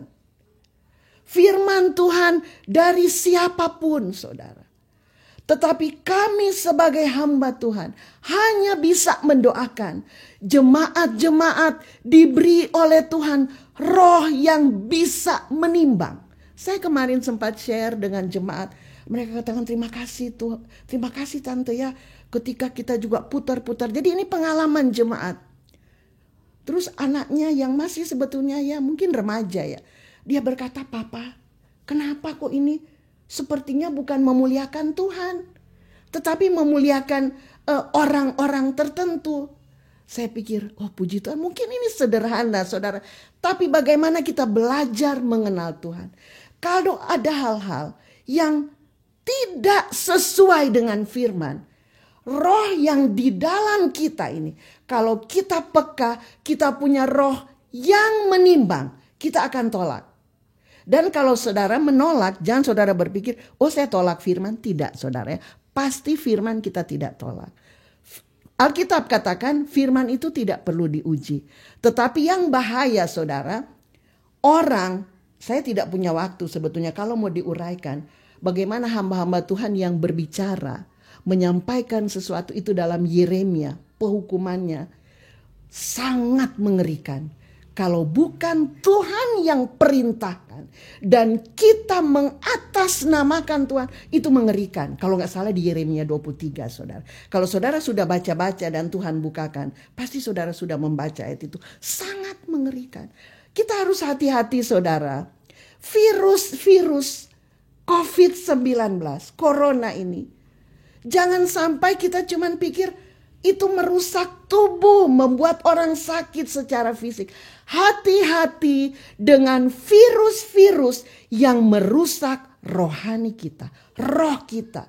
Firman Tuhan dari siapapun saudara. Tetapi kami sebagai hamba Tuhan hanya bisa mendoakan jemaat-jemaat diberi oleh Tuhan roh yang bisa menimbang. Saya kemarin sempat share dengan jemaat. Mereka katakan terima kasih Tuhan, terima kasih tante ya. Ketika kita juga putar-putar. Jadi ini pengalaman jemaat. Terus anaknya yang masih sebetulnya ya mungkin remaja ya. Dia berkata, Papa, kenapa kok ini sepertinya bukan memuliakan Tuhan. Tetapi memuliakan orang-orang tertentu. Saya pikir, oh puji Tuhan, mungkin ini sederhana saudara. Tapi bagaimana kita belajar mengenal Tuhan. Kalau ada hal-hal yang tidak sesuai dengan firman. Roh yang di dalam kita ini. Kalau kita peka, kita punya roh yang menimbang. Kita akan tolak. Dan kalau saudara menolak, jangan saudara berpikir, oh saya tolak firman. Tidak saudara ya. Pasti firman kita tidak tolak. Alkitab katakan firman itu tidak perlu diuji. Tetapi yang bahaya saudara, saya tidak punya waktu sebetulnya kalau mau diuraikan. Bagaimana hamba-hamba Tuhan yang berbicara, menyampaikan sesuatu itu dalam Yeremia, penghukumannya sangat mengerikan. Kalau bukan Tuhan yang perintahkan dan kita mengatasnamakan Tuhan, itu mengerikan. Kalau nggak salah di Yeremia 23 saudara. Kalau saudara sudah baca-baca dan Tuhan bukakan, pasti saudara sudah membaca ayat itu. Sangat mengerikan. Kita harus hati-hati saudara. Virus COVID-19, corona ini. Jangan sampai kita cuman pikir itu merusak tubuh, membuat orang sakit secara fisik. Hati-hati dengan virus-virus yang merusak rohani kita, roh kita.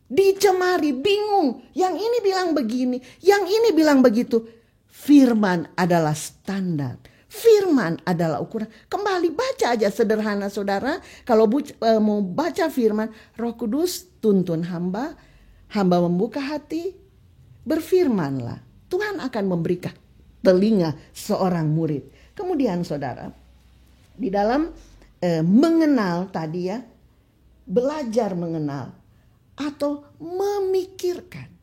Dicemari, bingung. Yang ini bilang begini, yang ini bilang begitu. Firman adalah standar. Firman adalah ukuran. Kembali baca aja sederhana saudara. Kalau mau baca firman, Roh Kudus tuntun hamba. Hamba membuka hati, berfirmanlah. Tuhan akan memberikan telinga seorang murid. Kemudian saudara, di dalam mengenal tadi ya, belajar mengenal atau memikirkan.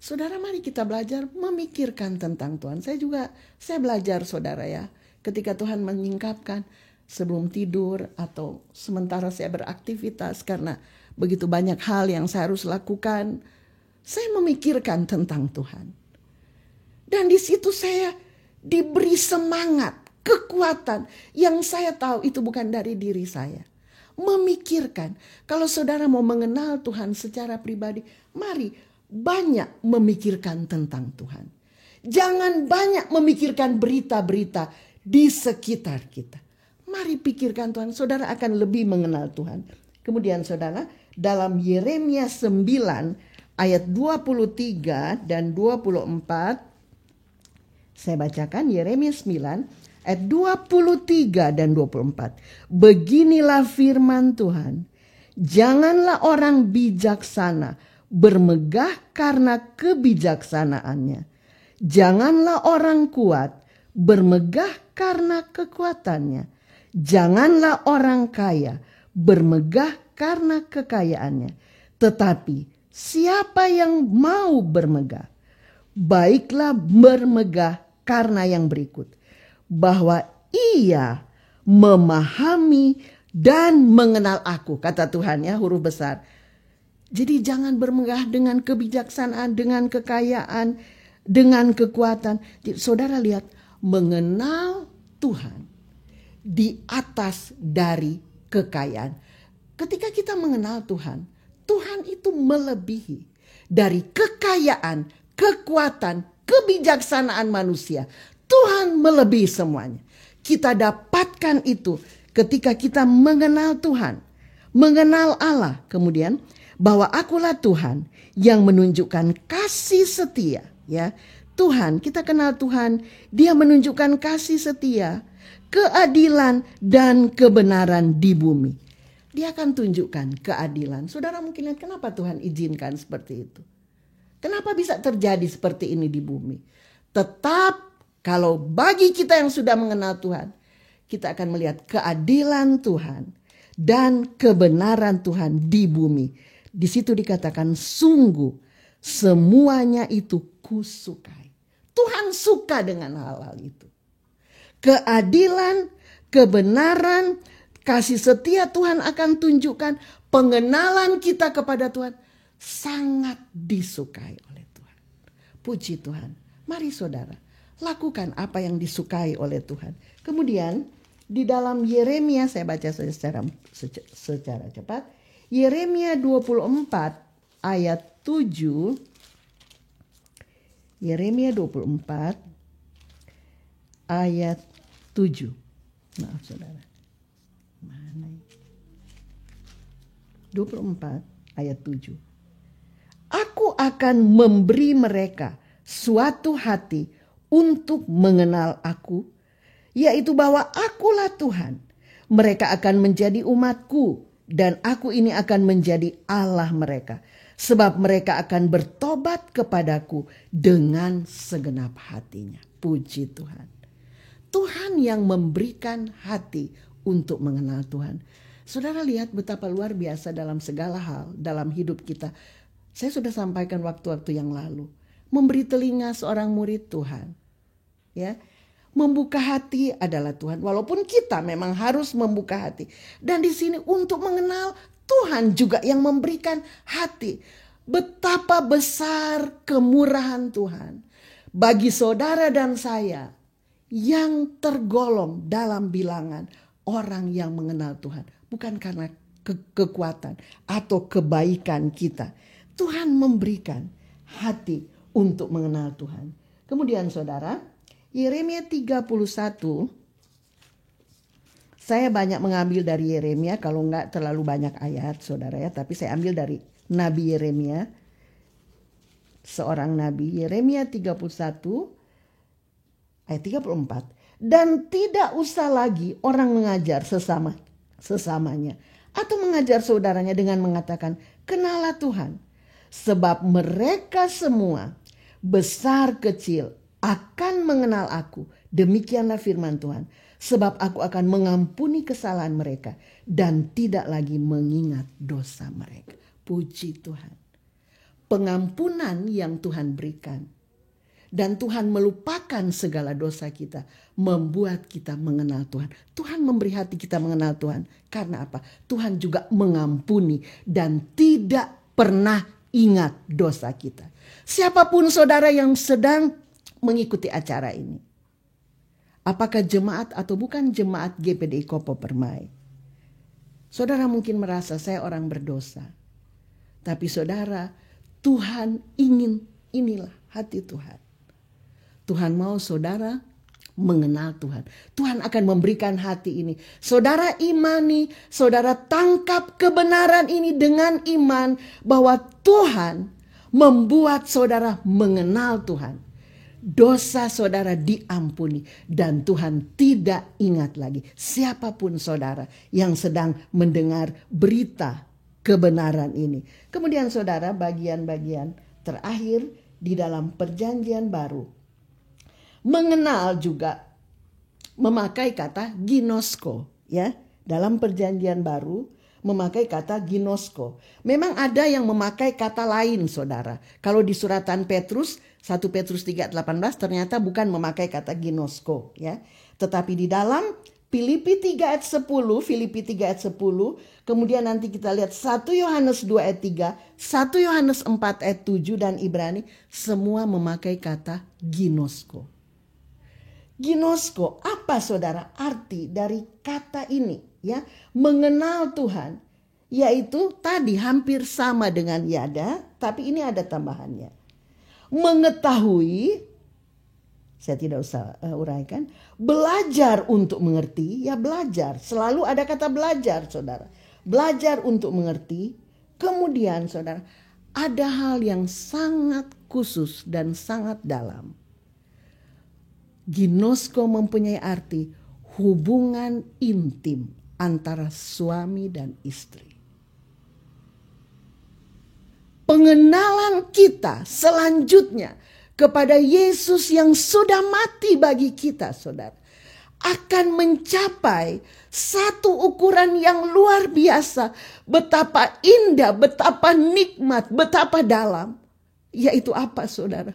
Saudara, mari kita belajar memikirkan tentang Tuhan. Saya belajar saudara ya, ketika Tuhan menyingkapkan sebelum tidur atau sementara saya beraktivitas karena begitu banyak hal yang saya harus lakukan. Saya memikirkan tentang Tuhan. Dan di situ saya diberi semangat, kekuatan yang saya tahu itu bukan dari diri saya. Memikirkan. Kalau saudara mau mengenal Tuhan secara pribadi, mari banyak memikirkan tentang Tuhan. Jangan banyak memikirkan berita-berita di sekitar kita. Mari pikirkan Tuhan, saudara akan lebih mengenal Tuhan. Kemudian saudara, dalam Yeremia 9 ayat 23 dan 24, saya bacakan Yeremia 9 ayat 23 dan 24. Beginilah firman Tuhan, janganlah orang bijaksana bermegah karena kebijaksanaannya. Janganlah orang kuat bermegah karena kekuatannya. Janganlah orang kaya bermegah karena kekayaannya. Tetapi siapa yang mau bermegah, baiklah bermegah karena yang berikut. Bahwa ia memahami dan mengenal aku. Kata Tuhan ya, huruf besar. Jadi jangan bermegah dengan kebijaksanaan, dengan kekayaan, dengan kekuatan. Jadi, saudara lihat, mengenal Tuhan di atas dari kekayaan. Ketika kita mengenal Tuhan, Tuhan itu melebihi dari kekayaan, kekuatan, kebijaksanaan manusia. Tuhan melebihi semuanya. Kita dapatkan itu ketika kita mengenal Tuhan, mengenal Allah. Kemudian bahwa akulah Tuhan yang menunjukkan kasih setia. Ya, Tuhan, kita kenal Tuhan, Dia menunjukkan kasih setia, keadilan dan kebenaran di bumi. Dia akan tunjukkan keadilan. Saudara mungkin lihat kenapa Tuhan izinkan seperti itu. Kenapa bisa terjadi seperti ini di bumi? Tetap kalau bagi kita yang sudah mengenal Tuhan, kita akan melihat keadilan Tuhan dan kebenaran Tuhan di bumi. Di situ dikatakan sungguh semuanya itu kusukai. Tuhan suka dengan hal-hal itu. Keadilan, kebenaran, kasih setia Tuhan akan tunjukkan. Pengenalan kita kepada Tuhan sangat disukai oleh Tuhan. Puji Tuhan. Mari saudara, lakukan apa yang disukai oleh Tuhan. Kemudian di dalam Yeremia, saya baca secara cepat. Yeremia 24 ayat 7. Yeremia 24 ayat 7. Maaf saudara. Mana? 24 ayat 7. Aku akan memberi mereka suatu hati untuk mengenal aku, yaitu bahwa akulah Tuhan. Mereka akan menjadi umatku dan aku ini akan menjadi Allah mereka. sebab mereka akan bertobat kepadaku dengan segenap hatinya. Puji Tuhan. Tuhan yang memberikan hati untuk mengenal Tuhan. Saudara lihat betapa luar biasa dalam segala hal dalam hidup kita. Saya sudah sampaikan waktu-waktu yang lalu. Memberi telinga seorang murid Tuhan. Ya, membuka hati adalah Tuhan. Walaupun kita memang harus membuka hati. Dan di sini untuk mengenal Tuhan juga yang memberikan hati. Betapa besar kemurahan Tuhan bagi saudara dan saya yang tergolong dalam bilangan orang yang mengenal Tuhan. Bukan karena kekuatan atau kebaikan kita. Tuhan memberikan hati untuk mengenal Tuhan. Kemudian saudara, Yeremia 31. Saya banyak mengambil dari Yeremia, kalau enggak terlalu banyak ayat saudara ya. Tapi saya ambil dari Nabi Yeremia. Seorang Nabi, Yeremia 31 ayat 34. Dan tidak usah lagi orang mengajar sesamanya. Atau mengajar saudaranya dengan mengatakan, kenalah Tuhan. Sebab mereka semua besar kecil akan mengenal aku. Demikianlah firman Tuhan. Sebab aku akan mengampuni kesalahan mereka. Dan tidak lagi mengingat dosa mereka. Puji Tuhan. Pengampunan yang Tuhan berikan. Dan Tuhan melupakan segala dosa kita. Membuat kita mengenal Tuhan. Tuhan memberi hati kita mengenal Tuhan. Karena apa? Tuhan juga mengampuni. Dan tidak pernah ingat dosa kita. Siapapun saudara yang sedang mengikuti acara ini. Apakah jemaat atau bukan jemaat GPDI Kopo Permai. Saudara mungkin merasa saya orang berdosa. Tapi saudara, Tuhan ingin, inilah hati Tuhan. Tuhan mau saudara mengenal Tuhan. Tuhan akan memberikan hati ini. Saudara imani, saudara tangkap kebenaran ini dengan iman bahwa Tuhan membuat saudara mengenal Tuhan. Dosa saudara diampuni dan Tuhan tidak ingat lagi. Siapapun saudara yang sedang mendengar berita kebenaran ini. Kemudian saudara, bagian-bagian terakhir di dalam perjanjian baru. Mengenal juga memakai kata ginosko, ya. Dalam perjanjian baru memakai kata ginosko. Memang ada yang memakai kata lain saudara. Kalau di suratan Petrus 1 Petrus 3:18 ternyata bukan memakai kata ginosko, ya. Tetapi di dalam Filipi 3 ayat 10, kemudian nanti kita lihat 1 Yohanes 2 ayat 3, 1 Yohanes 4 ayat 7 dan Ibrani semua memakai kata ginosko. Ginosko, apa saudara arti dari kata ini? Ya, mengenal Tuhan, yaitu tadi hampir sama dengan yada, tapi ini ada tambahannya. Mengetahui, saya tidak usah uraikan. Belajar untuk mengerti, ya belajar. Selalu ada kata belajar saudara. Belajar untuk mengerti. Kemudian saudara, ada hal yang sangat khusus dan sangat dalam. Ginosko mempunyai arti hubungan intim antara suami dan istri. Pengenalan kita selanjutnya kepada Yesus yang sudah mati bagi kita, saudara, akan mencapai satu ukuran yang luar biasa. Betapa indah, betapa nikmat, betapa dalam. Yaitu apa saudara?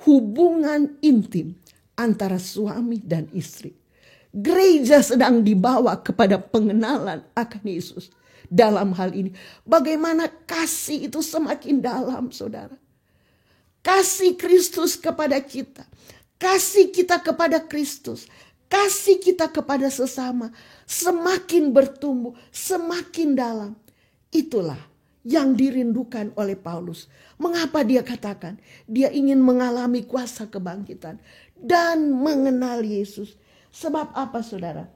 Hubungan intim antara suami dan istri. Gereja sedang dibawa kepada pengenalan akan Yesus. Dalam hal ini, bagaimana kasih itu semakin dalam saudara. Kasih Kristus kepada kita. Kasih kita kepada Kristus. Kasih kita kepada sesama. Semakin bertumbuh, semakin dalam. Itulah yang dirindukan oleh Paulus. Mengapa dia katakan? Dia ingin mengalami kuasa kebangkitan. Dan mengenal Yesus. Sebab apa saudara?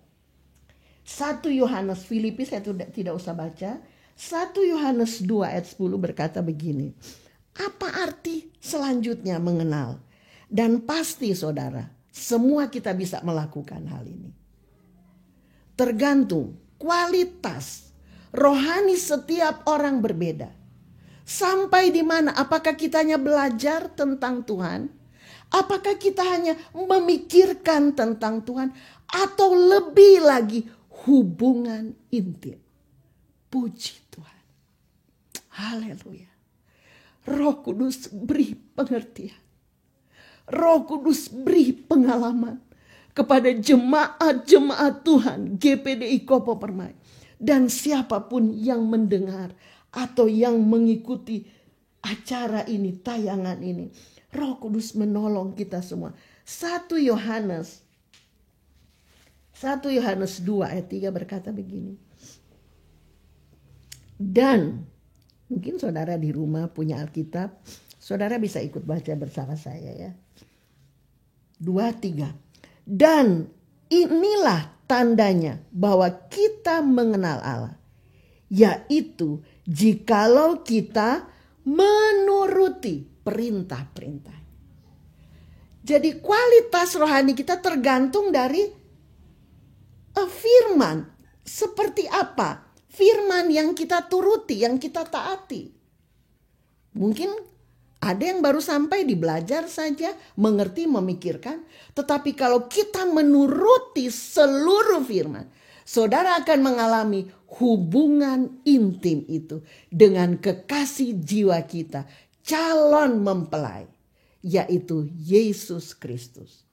1 Yohanes, Filipi saya tidak usah baca. 1 Yohanes 2 ayat 10 berkata begini. Apa arti selanjutnya mengenal? Dan pasti saudara, semua kita bisa melakukan hal ini. Tergantung kualitas rohani setiap orang berbeda. Sampai di mana? Apakah kita hanya belajar tentang Tuhan? Apakah kita hanya memikirkan tentang Tuhan? Atau lebih lagi hubungan intim? Puji Tuhan. Haleluya. Roh Kudus beri pengertian. Roh Kudus beri pengalaman kepada jemaat-jemaat Tuhan GPDI Kopo Permai. Dan siapapun yang mendengar atau yang mengikuti acara ini, tayangan ini. Roh Kudus menolong kita semua. 1 Yohanes 2 ayat 3 berkata begini. Dan mungkin saudara di rumah punya Alkitab, saudara bisa ikut baca bersama saya ya. 2:3. Dan inilah tandanya bahwa kita mengenal Allah, yaitu jikalau kita menuruti perintah-perintah. Jadi kualitas rohani kita tergantung dari firman. Seperti apa? Firman yang kita turuti, yang kita taati. Mungkin ada yang baru sampai di belajar saja, mengerti, memikirkan. Tetapi kalau kita menuruti seluruh firman, saudara akan mengalami hubungan intim itu dengan kekasih jiwa kita, calon mempelai, yaitu Yesus Kristus.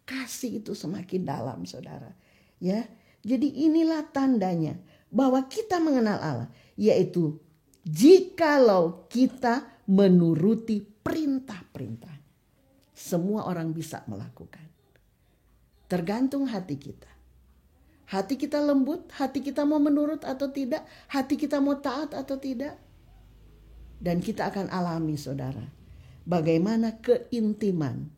Kasih itu semakin dalam, saudara. Ya, jadi inilah tandanya bahwa kita mengenal Allah, yaitu jikalau kita menuruti perintah-perintah. Semua orang bisa melakukan. Tergantung hati kita. Hati kita lembut, hati kita mau menurut atau tidak, hati kita mau taat atau tidak. Dan kita akan alami, saudara, bagaimana keintiman.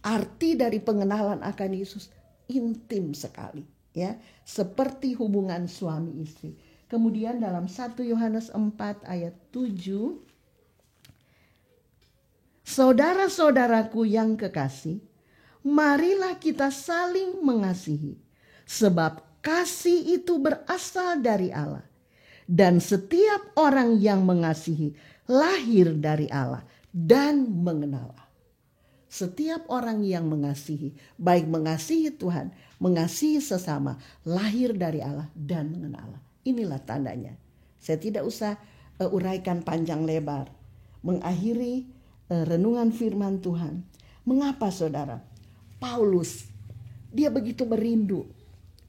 Arti dari pengenalan akan Yesus intim sekali, ya, seperti hubungan suami istri. Kemudian dalam 1 Yohanes 4 ayat 7, saudara-saudaraku yang kekasih, marilah kita saling mengasihi, sebab kasih itu berasal dari Allah. Dan setiap orang yang mengasihi lahir dari Allah dan mengenal Allah. Setiap orang yang mengasihi, baik mengasihi Tuhan, mengasihi sesama, lahir dari Allah dan mengenal Allah. Inilah tandanya. Saya tidak usah uraikan panjang lebar. Mengakhiri renungan firman Tuhan. Mengapa, saudara? Paulus, dia begitu merindu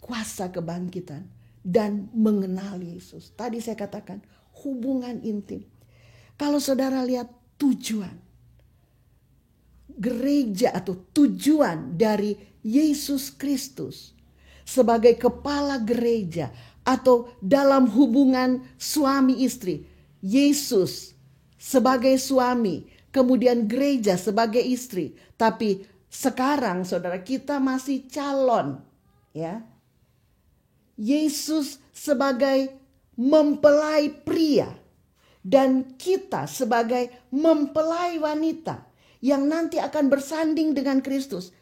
kuasa kebangkitan dan mengenal Yesus. Tadi saya katakan hubungan intim. Kalau saudara lihat tujuan gereja atau tujuan dari Yesus Kristus sebagai kepala gereja atau dalam hubungan suami istri, Yesus sebagai suami, kemudian gereja sebagai istri. Tapi sekarang saudara, kita masih calon, ya. Yesus sebagai mempelai pria dan kita sebagai mempelai wanita yang nanti akan bersanding dengan Kristus.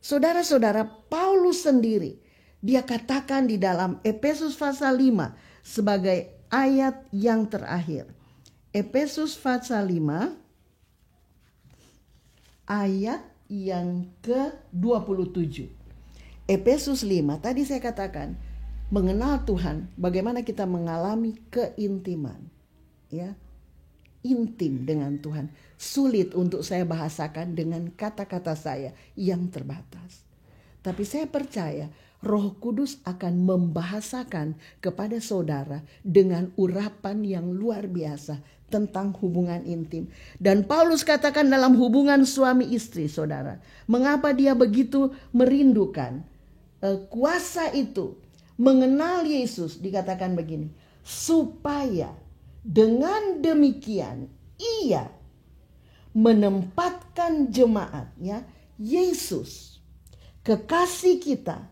Saudara-saudara, Paulus sendiri, dia katakan di dalam Efesus pasal 5 sebagai ayat yang terakhir. Efesus pasal 5 ayat yang ke-27. Efesus 5, tadi saya katakan mengenal Tuhan, bagaimana kita mengalami keintiman, ya. Intim dengan Tuhan. Sulit untuk saya bahasakan dengan kata-kata saya yang terbatas. Tapi saya percaya Roh Kudus akan membahasakan kepada saudara dengan urapan yang luar biasa tentang hubungan intim. Dan Paulus katakan dalam hubungan suami istri, saudara, mengapa dia begitu merindukan kuasa itu, mengenal Yesus, dikatakan begini, supaya dengan demikian ia menempatkan jemaat, ya, Yesus kekasih kita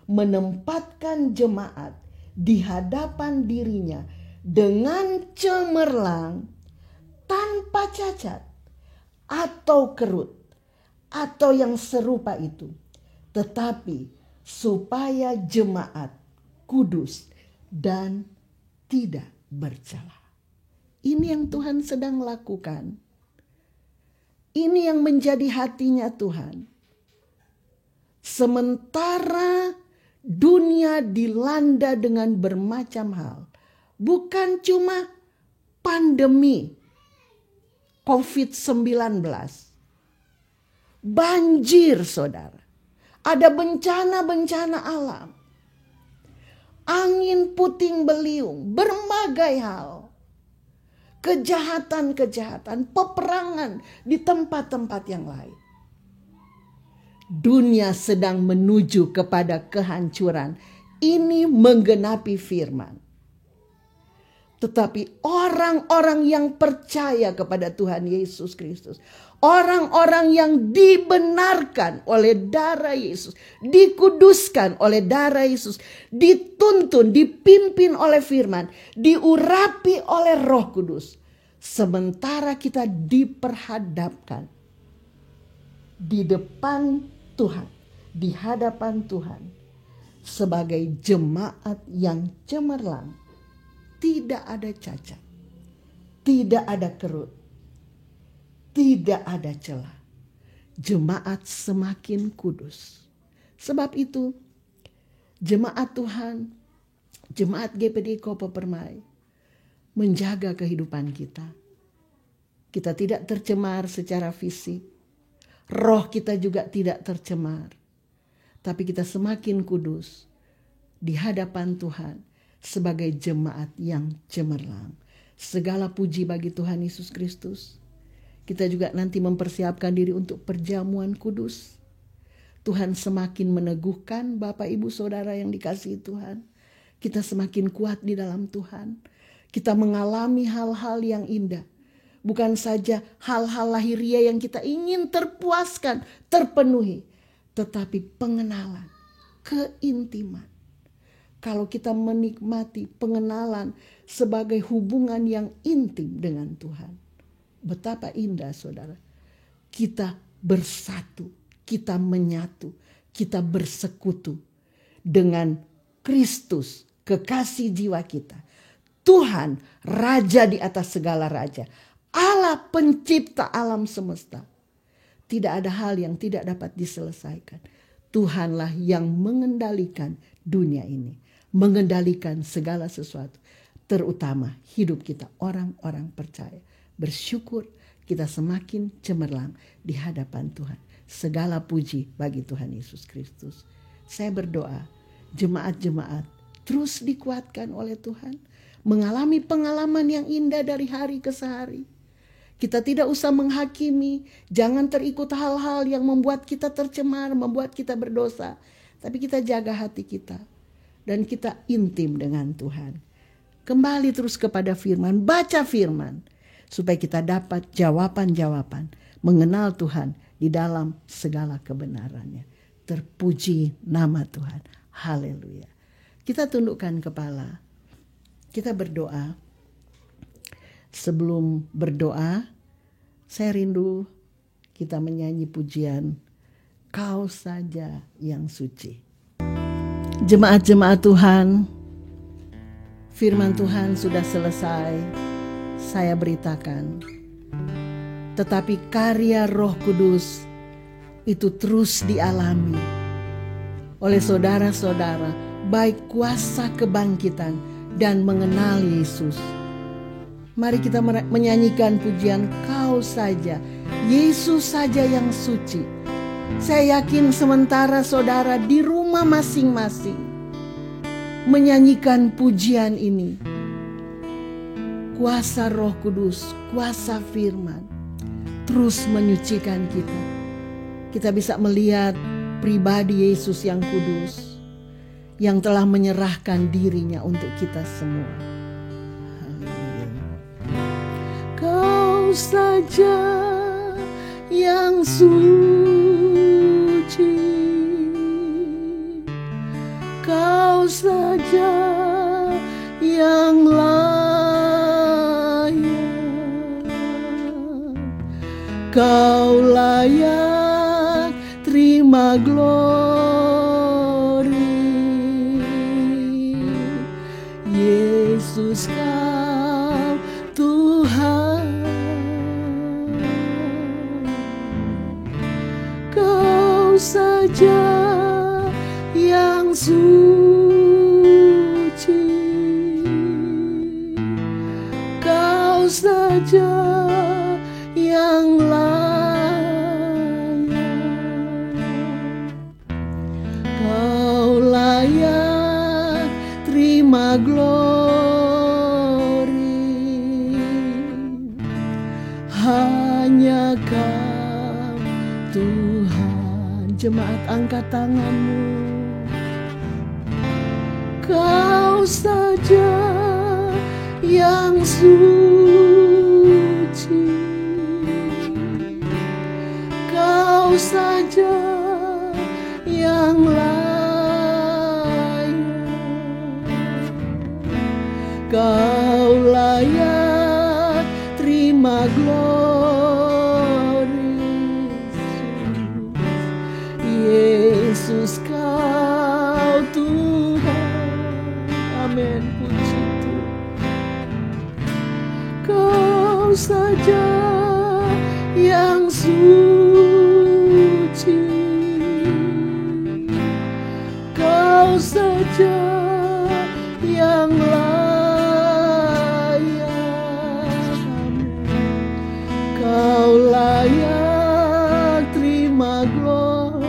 menempatkan jemaat di hadapan dirinya dengan cemerlang, tanpa cacat atau kerut atau yang serupa itu, tetapi supaya jemaat kudus dan tidak bercela. Ini yang Tuhan sedang lakukan. Ini yang menjadi hatinya Tuhan. Sementara dunia dilanda dengan bermacam hal. Bukan cuma pandemi COVID-19. Banjir, saudara. Ada bencana-bencana alam. Angin puting beliung, berbagai hal. Kejahatan-kejahatan, peperangan di tempat-tempat yang lain. Dunia sedang menuju kepada kehancuran. Ini menggenapi firman. Tetapi orang-orang yang percaya kepada Tuhan Yesus Kristus, orang-orang yang dibenarkan oleh darah Yesus, dikuduskan oleh darah Yesus, dituntun, dipimpin oleh firman, diurapi oleh Roh Kudus. Sementara kita diperhadapkan di depan Tuhan, di hadapan Tuhan sebagai jemaat yang cemerlang, tidak ada cacat, tidak ada kerut, tidak ada celah. Jemaat semakin kudus. Sebab itu jemaat Tuhan, jemaat GPD Kopo Permai menjaga kehidupan kita. Kita tidak tercemar secara fisik. Roh kita juga tidak tercemar. Tapi kita semakin kudus di hadapan Tuhan sebagai jemaat yang cemerlang. Segala puji bagi Tuhan Yesus Kristus. Kita juga nanti mempersiapkan diri untuk perjamuan kudus. Tuhan semakin meneguhkan Bapak Ibu Saudara yang dikasihi Tuhan. Kita semakin kuat di dalam Tuhan. Kita mengalami hal-hal yang indah. Bukan saja hal-hal lahiriah yang kita ingin terpuaskan, terpenuhi. Tetapi pengenalan, keintiman. Kalau kita menikmati pengenalan sebagai hubungan yang intim dengan Tuhan. Betapa indah saudara. Kita bersatu, kita menyatu, kita bersekutu dengan Kristus, kekasih jiwa kita. Tuhan, Raja di atas segala raja. Allah pencipta alam semesta. Tidak ada hal yang tidak dapat diselesaikan. Tuhanlah yang mengendalikan dunia ini. Mengendalikan segala sesuatu. Terutama hidup kita orang-orang percaya. Bersyukur kita semakin cemerlang di hadapan Tuhan. Segala puji bagi Tuhan Yesus Kristus. Saya berdoa jemaat-jemaat terus dikuatkan oleh Tuhan. Mengalami pengalaman yang indah dari hari ke hari. Kita tidak usah menghakimi. Jangan terikut hal-hal yang membuat kita tercemar, membuat kita berdosa. Tapi kita jaga hati kita. Dan kita intim dengan Tuhan. Kembali terus kepada firman. Baca firman. Supaya kita dapat jawaban-jawaban. Mengenal Tuhan di dalam segala kebenarannya. Terpuji nama Tuhan. Haleluya. Kita tundukkan kepala. Kita berdoa. Sebelum berdoa, saya rindu kita menyanyi pujian Kau Saja Yang Suci. Jemaat-jemaat Tuhan, firman Tuhan sudah selesai, saya beritakan. Tetapi karya Roh Kudus itu terus dialami oleh saudara-saudara, baik kuasa kebangkitan dan mengenal Yesus. Mari kita menyanyikan pujian Kau Saja, Yesus saja yang suci. Saya yakin sementara saudara di rumah masing-masing menyanyikan pujian ini, kuasa Roh Kudus, kuasa firman terus menyucikan kita. Kita bisa melihat pribadi Yesus yang kudus, yang telah menyerahkan dirinya untuk kita semua. Kau saja yang suci, Kau saja yang layak, Kau layak terima glori. Yesus, Kau Tuhan suci, Kau saja yang layak. Kau layak terima glori, hanya Kau Tuhan. Jemaat, angkat tanganmu. Kau saja yang suci, Kau saja yang layak. Kau layak terima glori, Yesus, Kau Tuhan. Amin, puji Tuhan. Kau saja yang suci, Kau saja yang layak. Kau layak terima glori,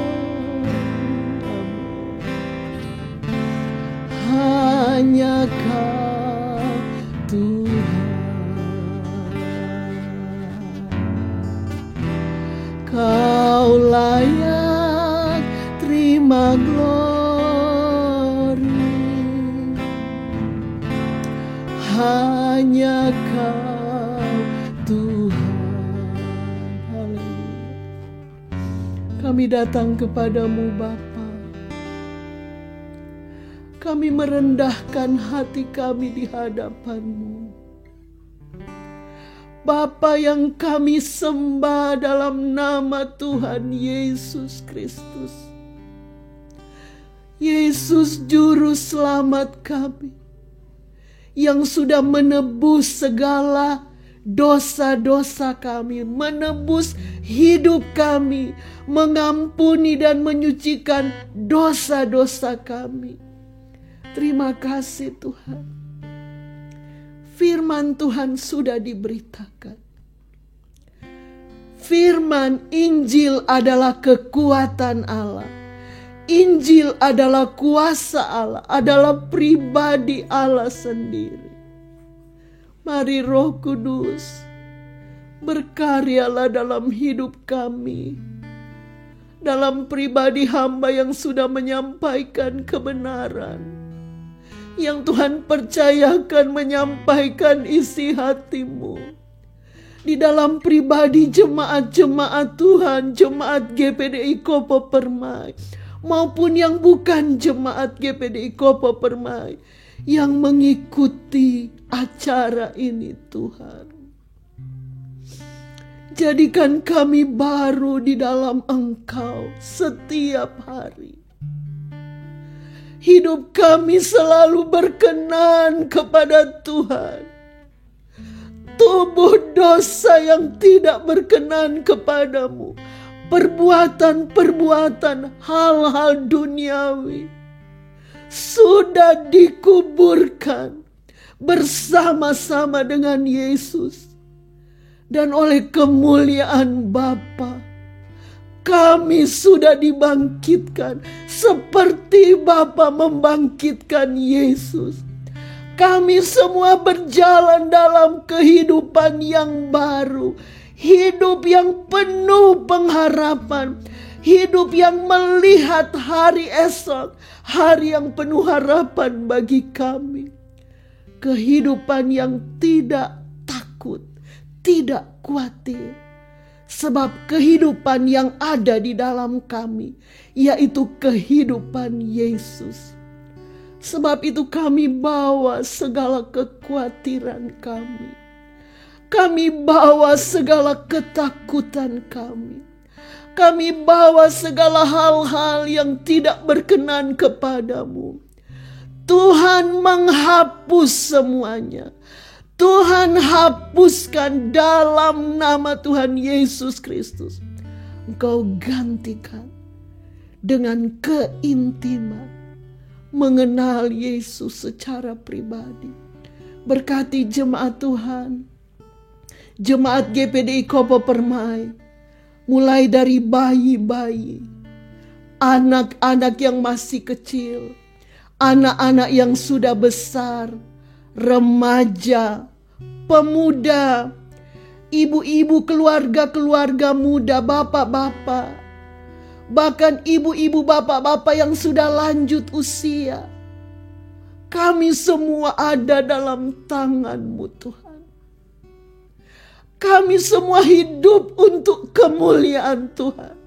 hanya Kau Tuhan. Kau layak terima glori, hanya Kau Tuhan. Haleluya. Kami datang kepadamu Bapa. Kami merendahkan hati kami di hadapan-Mu. Bapa yang kami sembah dalam nama Tuhan Yesus Kristus. Yesus Juru Selamat kami, yang sudah menebus segala dosa-dosa kami, menebus hidup kami, mengampuni dan menyucikan dosa-dosa kami. Terima kasih Tuhan. Firman Tuhan sudah diberitakan. Firman Injil adalah kekuatan Allah. Injil adalah kuasa Allah, adalah pribadi Allah sendiri. Mari Roh Kudus, berkaryalah dalam hidup kami, dalam pribadi hamba yang sudah menyampaikan kebenaran, yang Tuhan percayakan menyampaikan isi hati-Mu. Di dalam pribadi jemaat-jemaat Tuhan, jemaat GPDI Kopo Permai, maupun yang bukan jemaat GPDI Kopo Permai, yang mengikuti acara ini Tuhan. Jadikan kami baru di dalam Engkau setiap hari. Hidup kami selalu berkenan kepada Tuhan. Tubuh dosa yang tidak berkenan kepadamu, perbuatan-perbuatan hal-hal duniawi sudah dikuburkan bersama-sama dengan Yesus. Dan oleh kemuliaan Bapa, kami sudah dibangkitkan seperti Bapa membangkitkan Yesus. Kami semua berjalan dalam kehidupan yang baru, hidup yang penuh pengharapan, hidup yang melihat hari esok, hari yang penuh harapan bagi kami. Kehidupan yang tidak takut, tidak khawatir. Sebab kehidupan yang ada di dalam kami, yaitu kehidupan Yesus. Sebab itu kami bawa segala kekhawatiran kami. Kami bawa segala ketakutan kami. Kami bawa segala hal-hal yang tidak berkenan kepadamu. Tuhan menghapus semuanya. Tuhan hapuskan dalam nama Tuhan Yesus Kristus. Engkau gantikan dengan keintiman, mengenal Yesus secara pribadi. Berkati jemaat Tuhan, jemaat GPDI Kopo Permai, mulai dari bayi-bayi, anak-anak yang masih kecil, anak-anak yang sudah besar, remaja, pemuda, ibu-ibu, keluarga-keluarga muda, bapak-bapak, bahkan ibu-ibu, bapak-bapak yang sudah lanjut usia. Kami semua ada dalam tangan-Mu Tuhan. Kami semua hidup untuk kemuliaan Tuhan.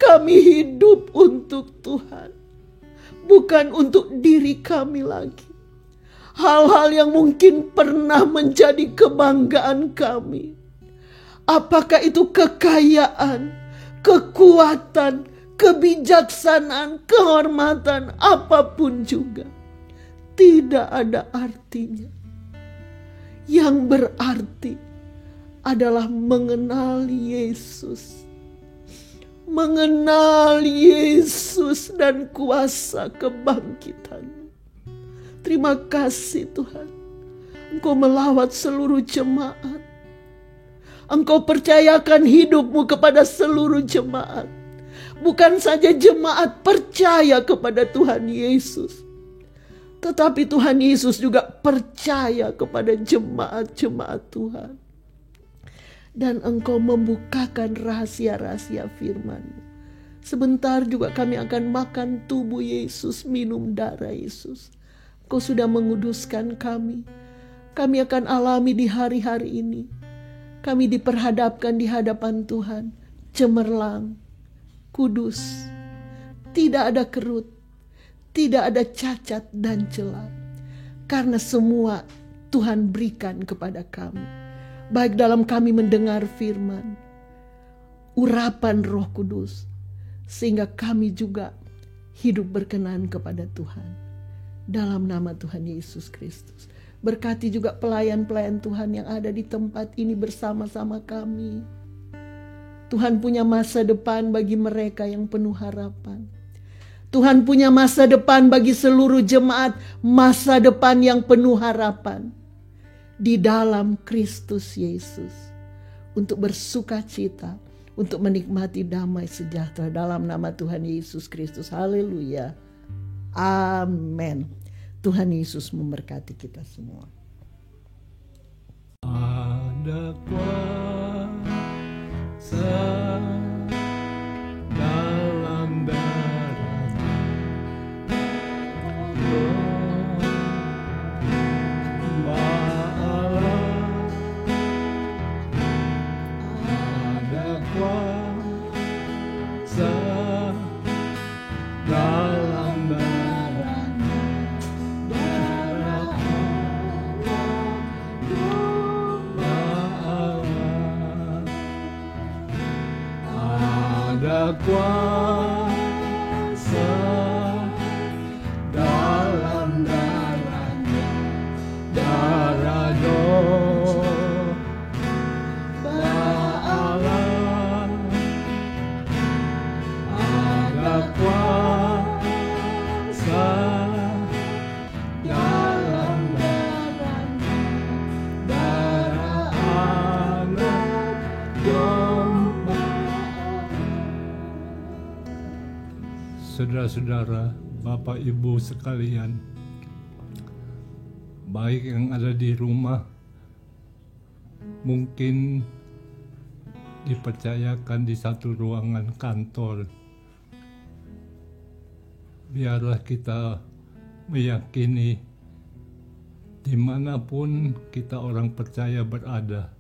Kami hidup untuk Tuhan, bukan untuk diri kami lagi. Hal-hal yang mungkin pernah menjadi kebanggaan kami, apakah itu kekayaan, kekuatan, kebijaksanaan, kehormatan, apapun juga, tidak ada artinya. Yang berarti adalah mengenal Yesus. Mengenal Yesus dan kuasa kebangkitan. Terima kasih Tuhan. Engkau melawat seluruh jemaat. Engkau percayakan hidupmu kepada seluruh jemaat. Bukan saja jemaat percaya kepada Tuhan Yesus, tetapi Tuhan Yesus juga percaya kepada jemaat-jemaat Tuhan. Dan Engkau membukakan rahasia-rahasia firman-Mu. Sebentar juga kami akan makan tubuh Yesus, minum darah Yesus. Engkau sudah menguduskan kami. Kami akan alami di hari-hari ini. Kami diperhadapkan di hadapan Tuhan, cemerlang, kudus, tidak ada kerut, tidak ada cacat dan celah. Karena semua Tuhan berikan kepada kami. Baik dalam kami mendengar firman, urapan Roh Kudus, sehingga kami juga hidup berkenan kepada Tuhan. Dalam nama Tuhan Yesus Kristus. Berkati juga pelayan-pelayan Tuhan yang ada di tempat ini bersama-sama kami. Tuhan punya masa depan bagi mereka yang penuh harapan. Tuhan punya masa depan bagi seluruh jemaat, masa depan yang penuh harapan. Di dalam Kristus Yesus. Untuk bersuka cita, untuk menikmati damai sejahtera dalam nama Tuhan Yesus Kristus. Haleluya. Amin. Tuhan Yesus memberkati kita semua. Ada kuasa dalam darah-Nya, ada kuasa dalam darah-Nya, darah Allah. Ada kuasa dalam darah-Nya, darah Allah. Ada kuasa dalam darah-Nya, darah anak domba. Saudara-saudara, Bapak Ibu sekalian, baik yang ada di rumah, mungkin dipercayakan di satu ruangan kantor. Biarlah kita meyakini dimanapun kita orang percaya berada,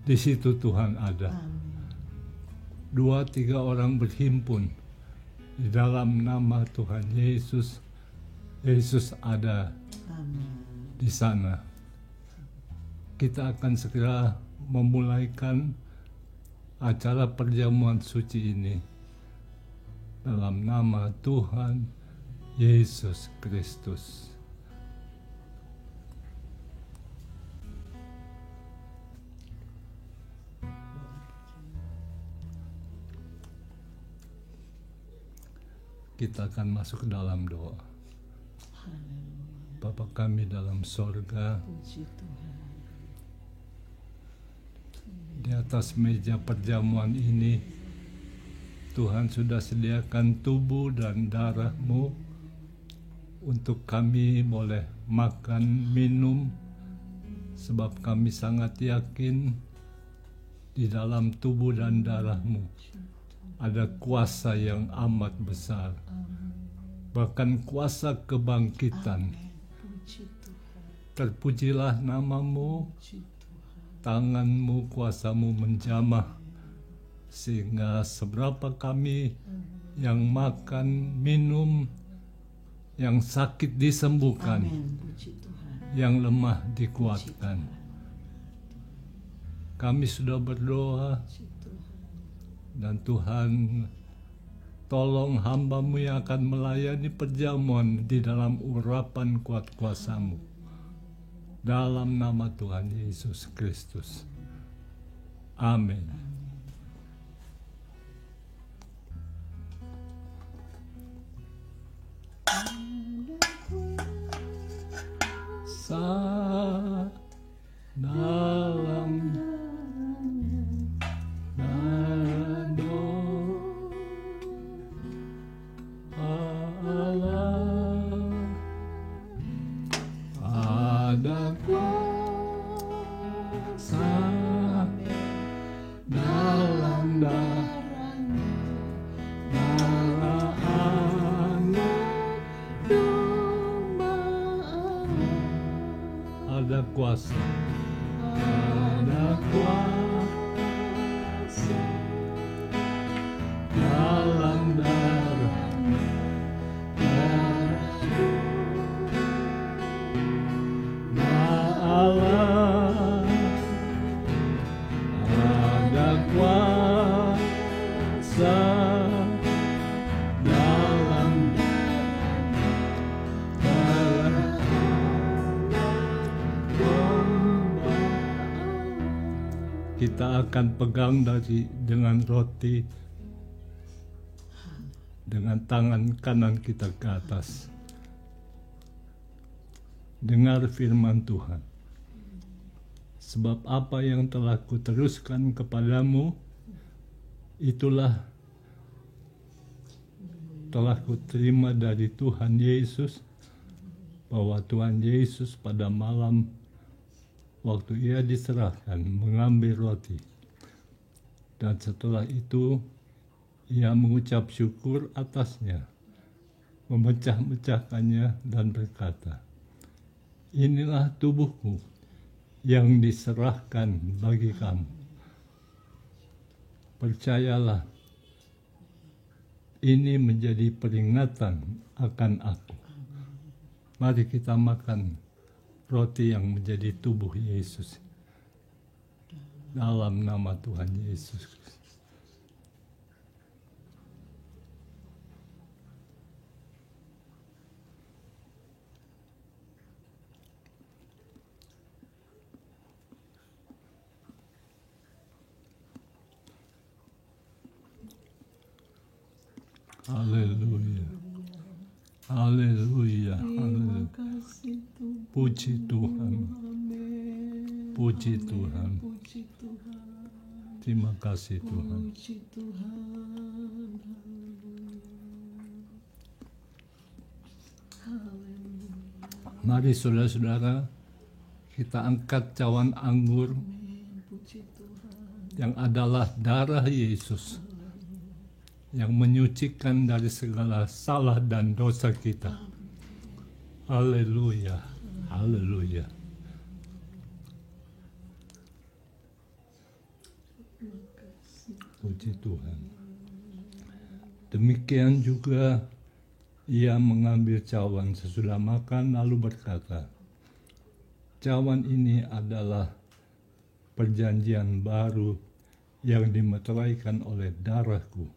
di situ Tuhan ada. 2-3 orang berhimpun di dalam nama Tuhan Yesus, Yesus ada di sana. Kita akan segera memulaikan acara perjamuan suci ini dalam nama Tuhan Yesus Kristus. Kita akan masuk ke dalam doa. Bapa kami dalam sorga, di atas meja perjamuan ini Tuhan sudah sediakan tubuh dan darah-Mu untuk kami boleh makan, minum, sebab kami sangat yakin di dalam tubuh dan darah-Mu ada kuasa yang amat besar, bahkan kuasa kebangkitan. Terpujilah nama-Mu, tangan-Mu, kuasa-Mu menjamah, sehingga seberapa kami yang makan, minum, yang sakit disembuhkan, yang lemah dikuatkan. Kami sudah berdoa, dan Tuhan tolong hamba-Mu yang akan melayani perjamuan di dalam urapan kuat kuasa-Mu. Dalam nama Tuhan Yesus Kristus. Amin. Dalam ada kuasa dalam darah anak domba. Ada kuasa, ada kuasa dalam darah Allah. Ada kuasa dalam darah domba. Kita akan pegang dengan roti dengan tangan kanan kita ke atas. Dengar firman Tuhan. Sebab apa yang telah kuteruskan kepadamu, itulah telah kuterima dari Tuhan Yesus, bahwa Tuhan Yesus pada malam waktu Ia diserahkan mengambil roti, dan setelah itu Ia mengucap syukur atasnya, memecah-mecahkannya dan berkata, "Inilah tubuhku yang diserahkan bagi kamu. Percayalah, ini menjadi peringatan akan aku." Mari kita makan roti yang menjadi tubuh Yesus. Dalam nama Tuhan Yesus Kristus. Haleluya. Haleluya. Haleluya. Puji Tuhan. Puji Tuhan. Terima kasih Tuhan. Mari saudara-saudara, kita angkat cawan anggur yang adalah darah Yesus, yang menyucikan dari segala salah dan dosa kita. Haleluya, haleluya. Puji Tuhan. Demikian juga Ia mengambil cawan sesudah makan lalu berkata, "Cawan ini adalah perjanjian baru yang dimeteraikan oleh darahku.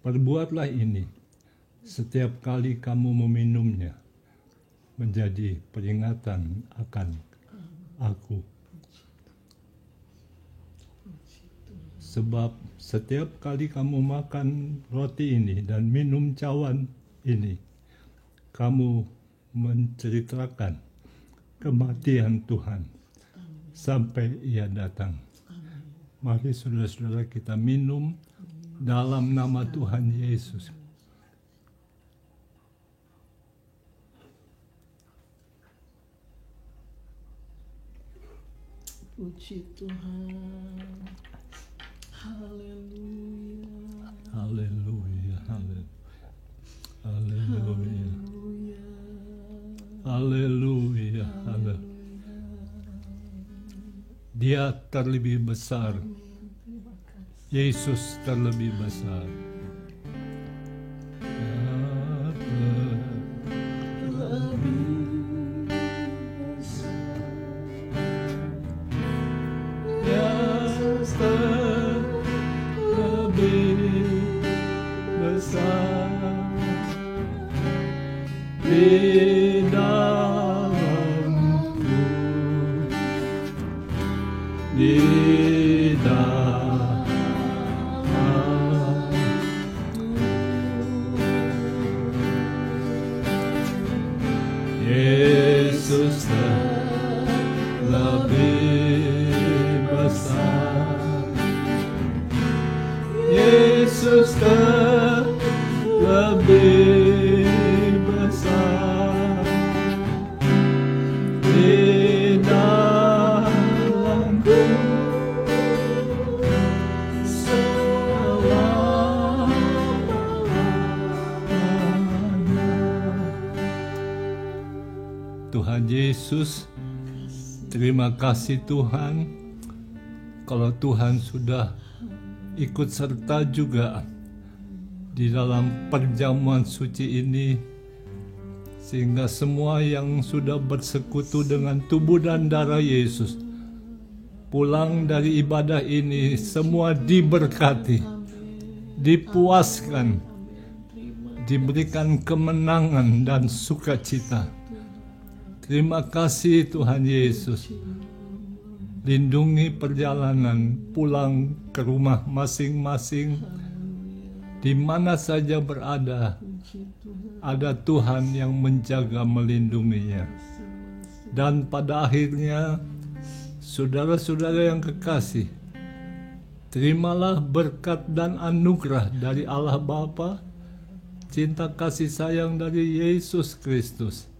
Perbuatlah ini setiap kali kamu meminumnya, menjadi peringatan akan aku. Sebab setiap kali kamu makan roti ini dan minum cawan ini, kamu menceritakan kematian Tuhan sampai Ia datang. Mari saudara-saudara kita minum dalam nama Tuhan Yesus. Puji Tuhan. Haleluya. Haleluya. Haleluya. Haleluya. Haleluya. Dia terlebih besar. Yesus terlebih besar. Yesus lebih besar. Yesus lebih besar. Di dalamku Tuhan Yesus, terima kasih Tuhan, kalau Tuhan sudah ikut serta juga di dalam perjamuan suci ini, sehingga semua yang sudah bersekutu dengan tubuh dan darah Yesus, pulang dari ibadah ini semua diberkati, dipuaskan, diberikan kemenangan dan sukacita. Terima kasih Tuhan Yesus. Lindungi perjalanan pulang ke rumah masing-masing. Di mana saja berada, ada Tuhan yang menjaga melindunginya. Dan pada akhirnya, saudara-saudara yang kekasih, terimalah berkat dan anugerah dari Allah Bapa, cinta kasih sayang dari Yesus Kristus,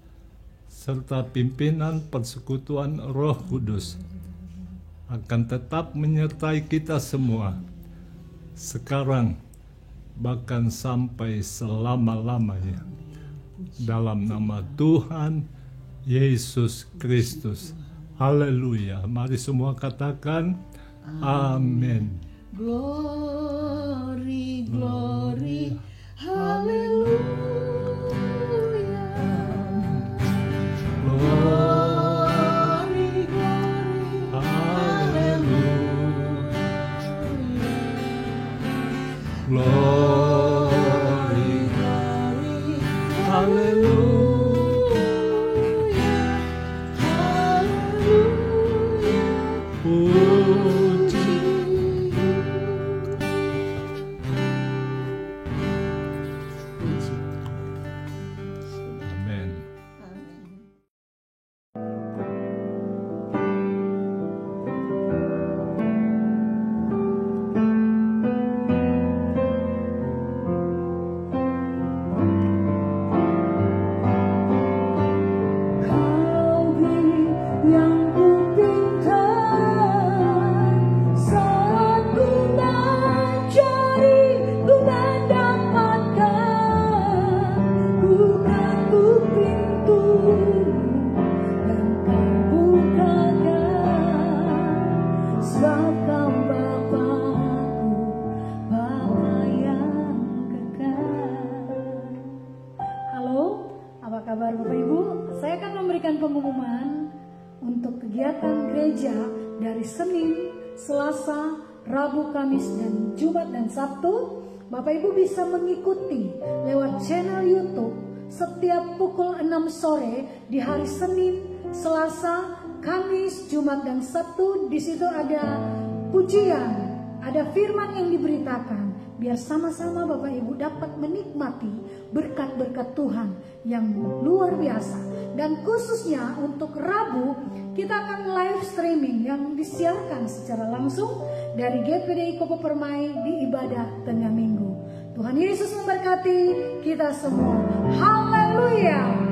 serta pimpinan persekutuan Roh Kudus akan tetap menyertai kita semua, sekarang bahkan sampai selama-lamanya. Dalam nama Tuhan Yesus Kristus. Haleluya. Mari semua katakan amin. Glory, glory, haleluya. Glory, glory, haleluya. Glory, glory, haleluya. Puji. Amin. Selasa, Rabu, Kamis, dan Jumat dan Sabtu, Bapak Ibu bisa mengikuti lewat channel YouTube setiap pukul 6 sore di hari Senin, Selasa, Kamis, Jumat, dan Sabtu. Di situ ada pujian, ada firman yang diberitakan, biar sama-sama Bapak Ibu dapat menikmati berkat-berkat Tuhan yang luar biasa. Dan khususnya untuk Rabu, kita akan live streaming yang disiarkan secara langsung dari GPDI Kopo Permai di ibadah tengah minggu. Tuhan Yesus memberkati kita semua. Haleluya.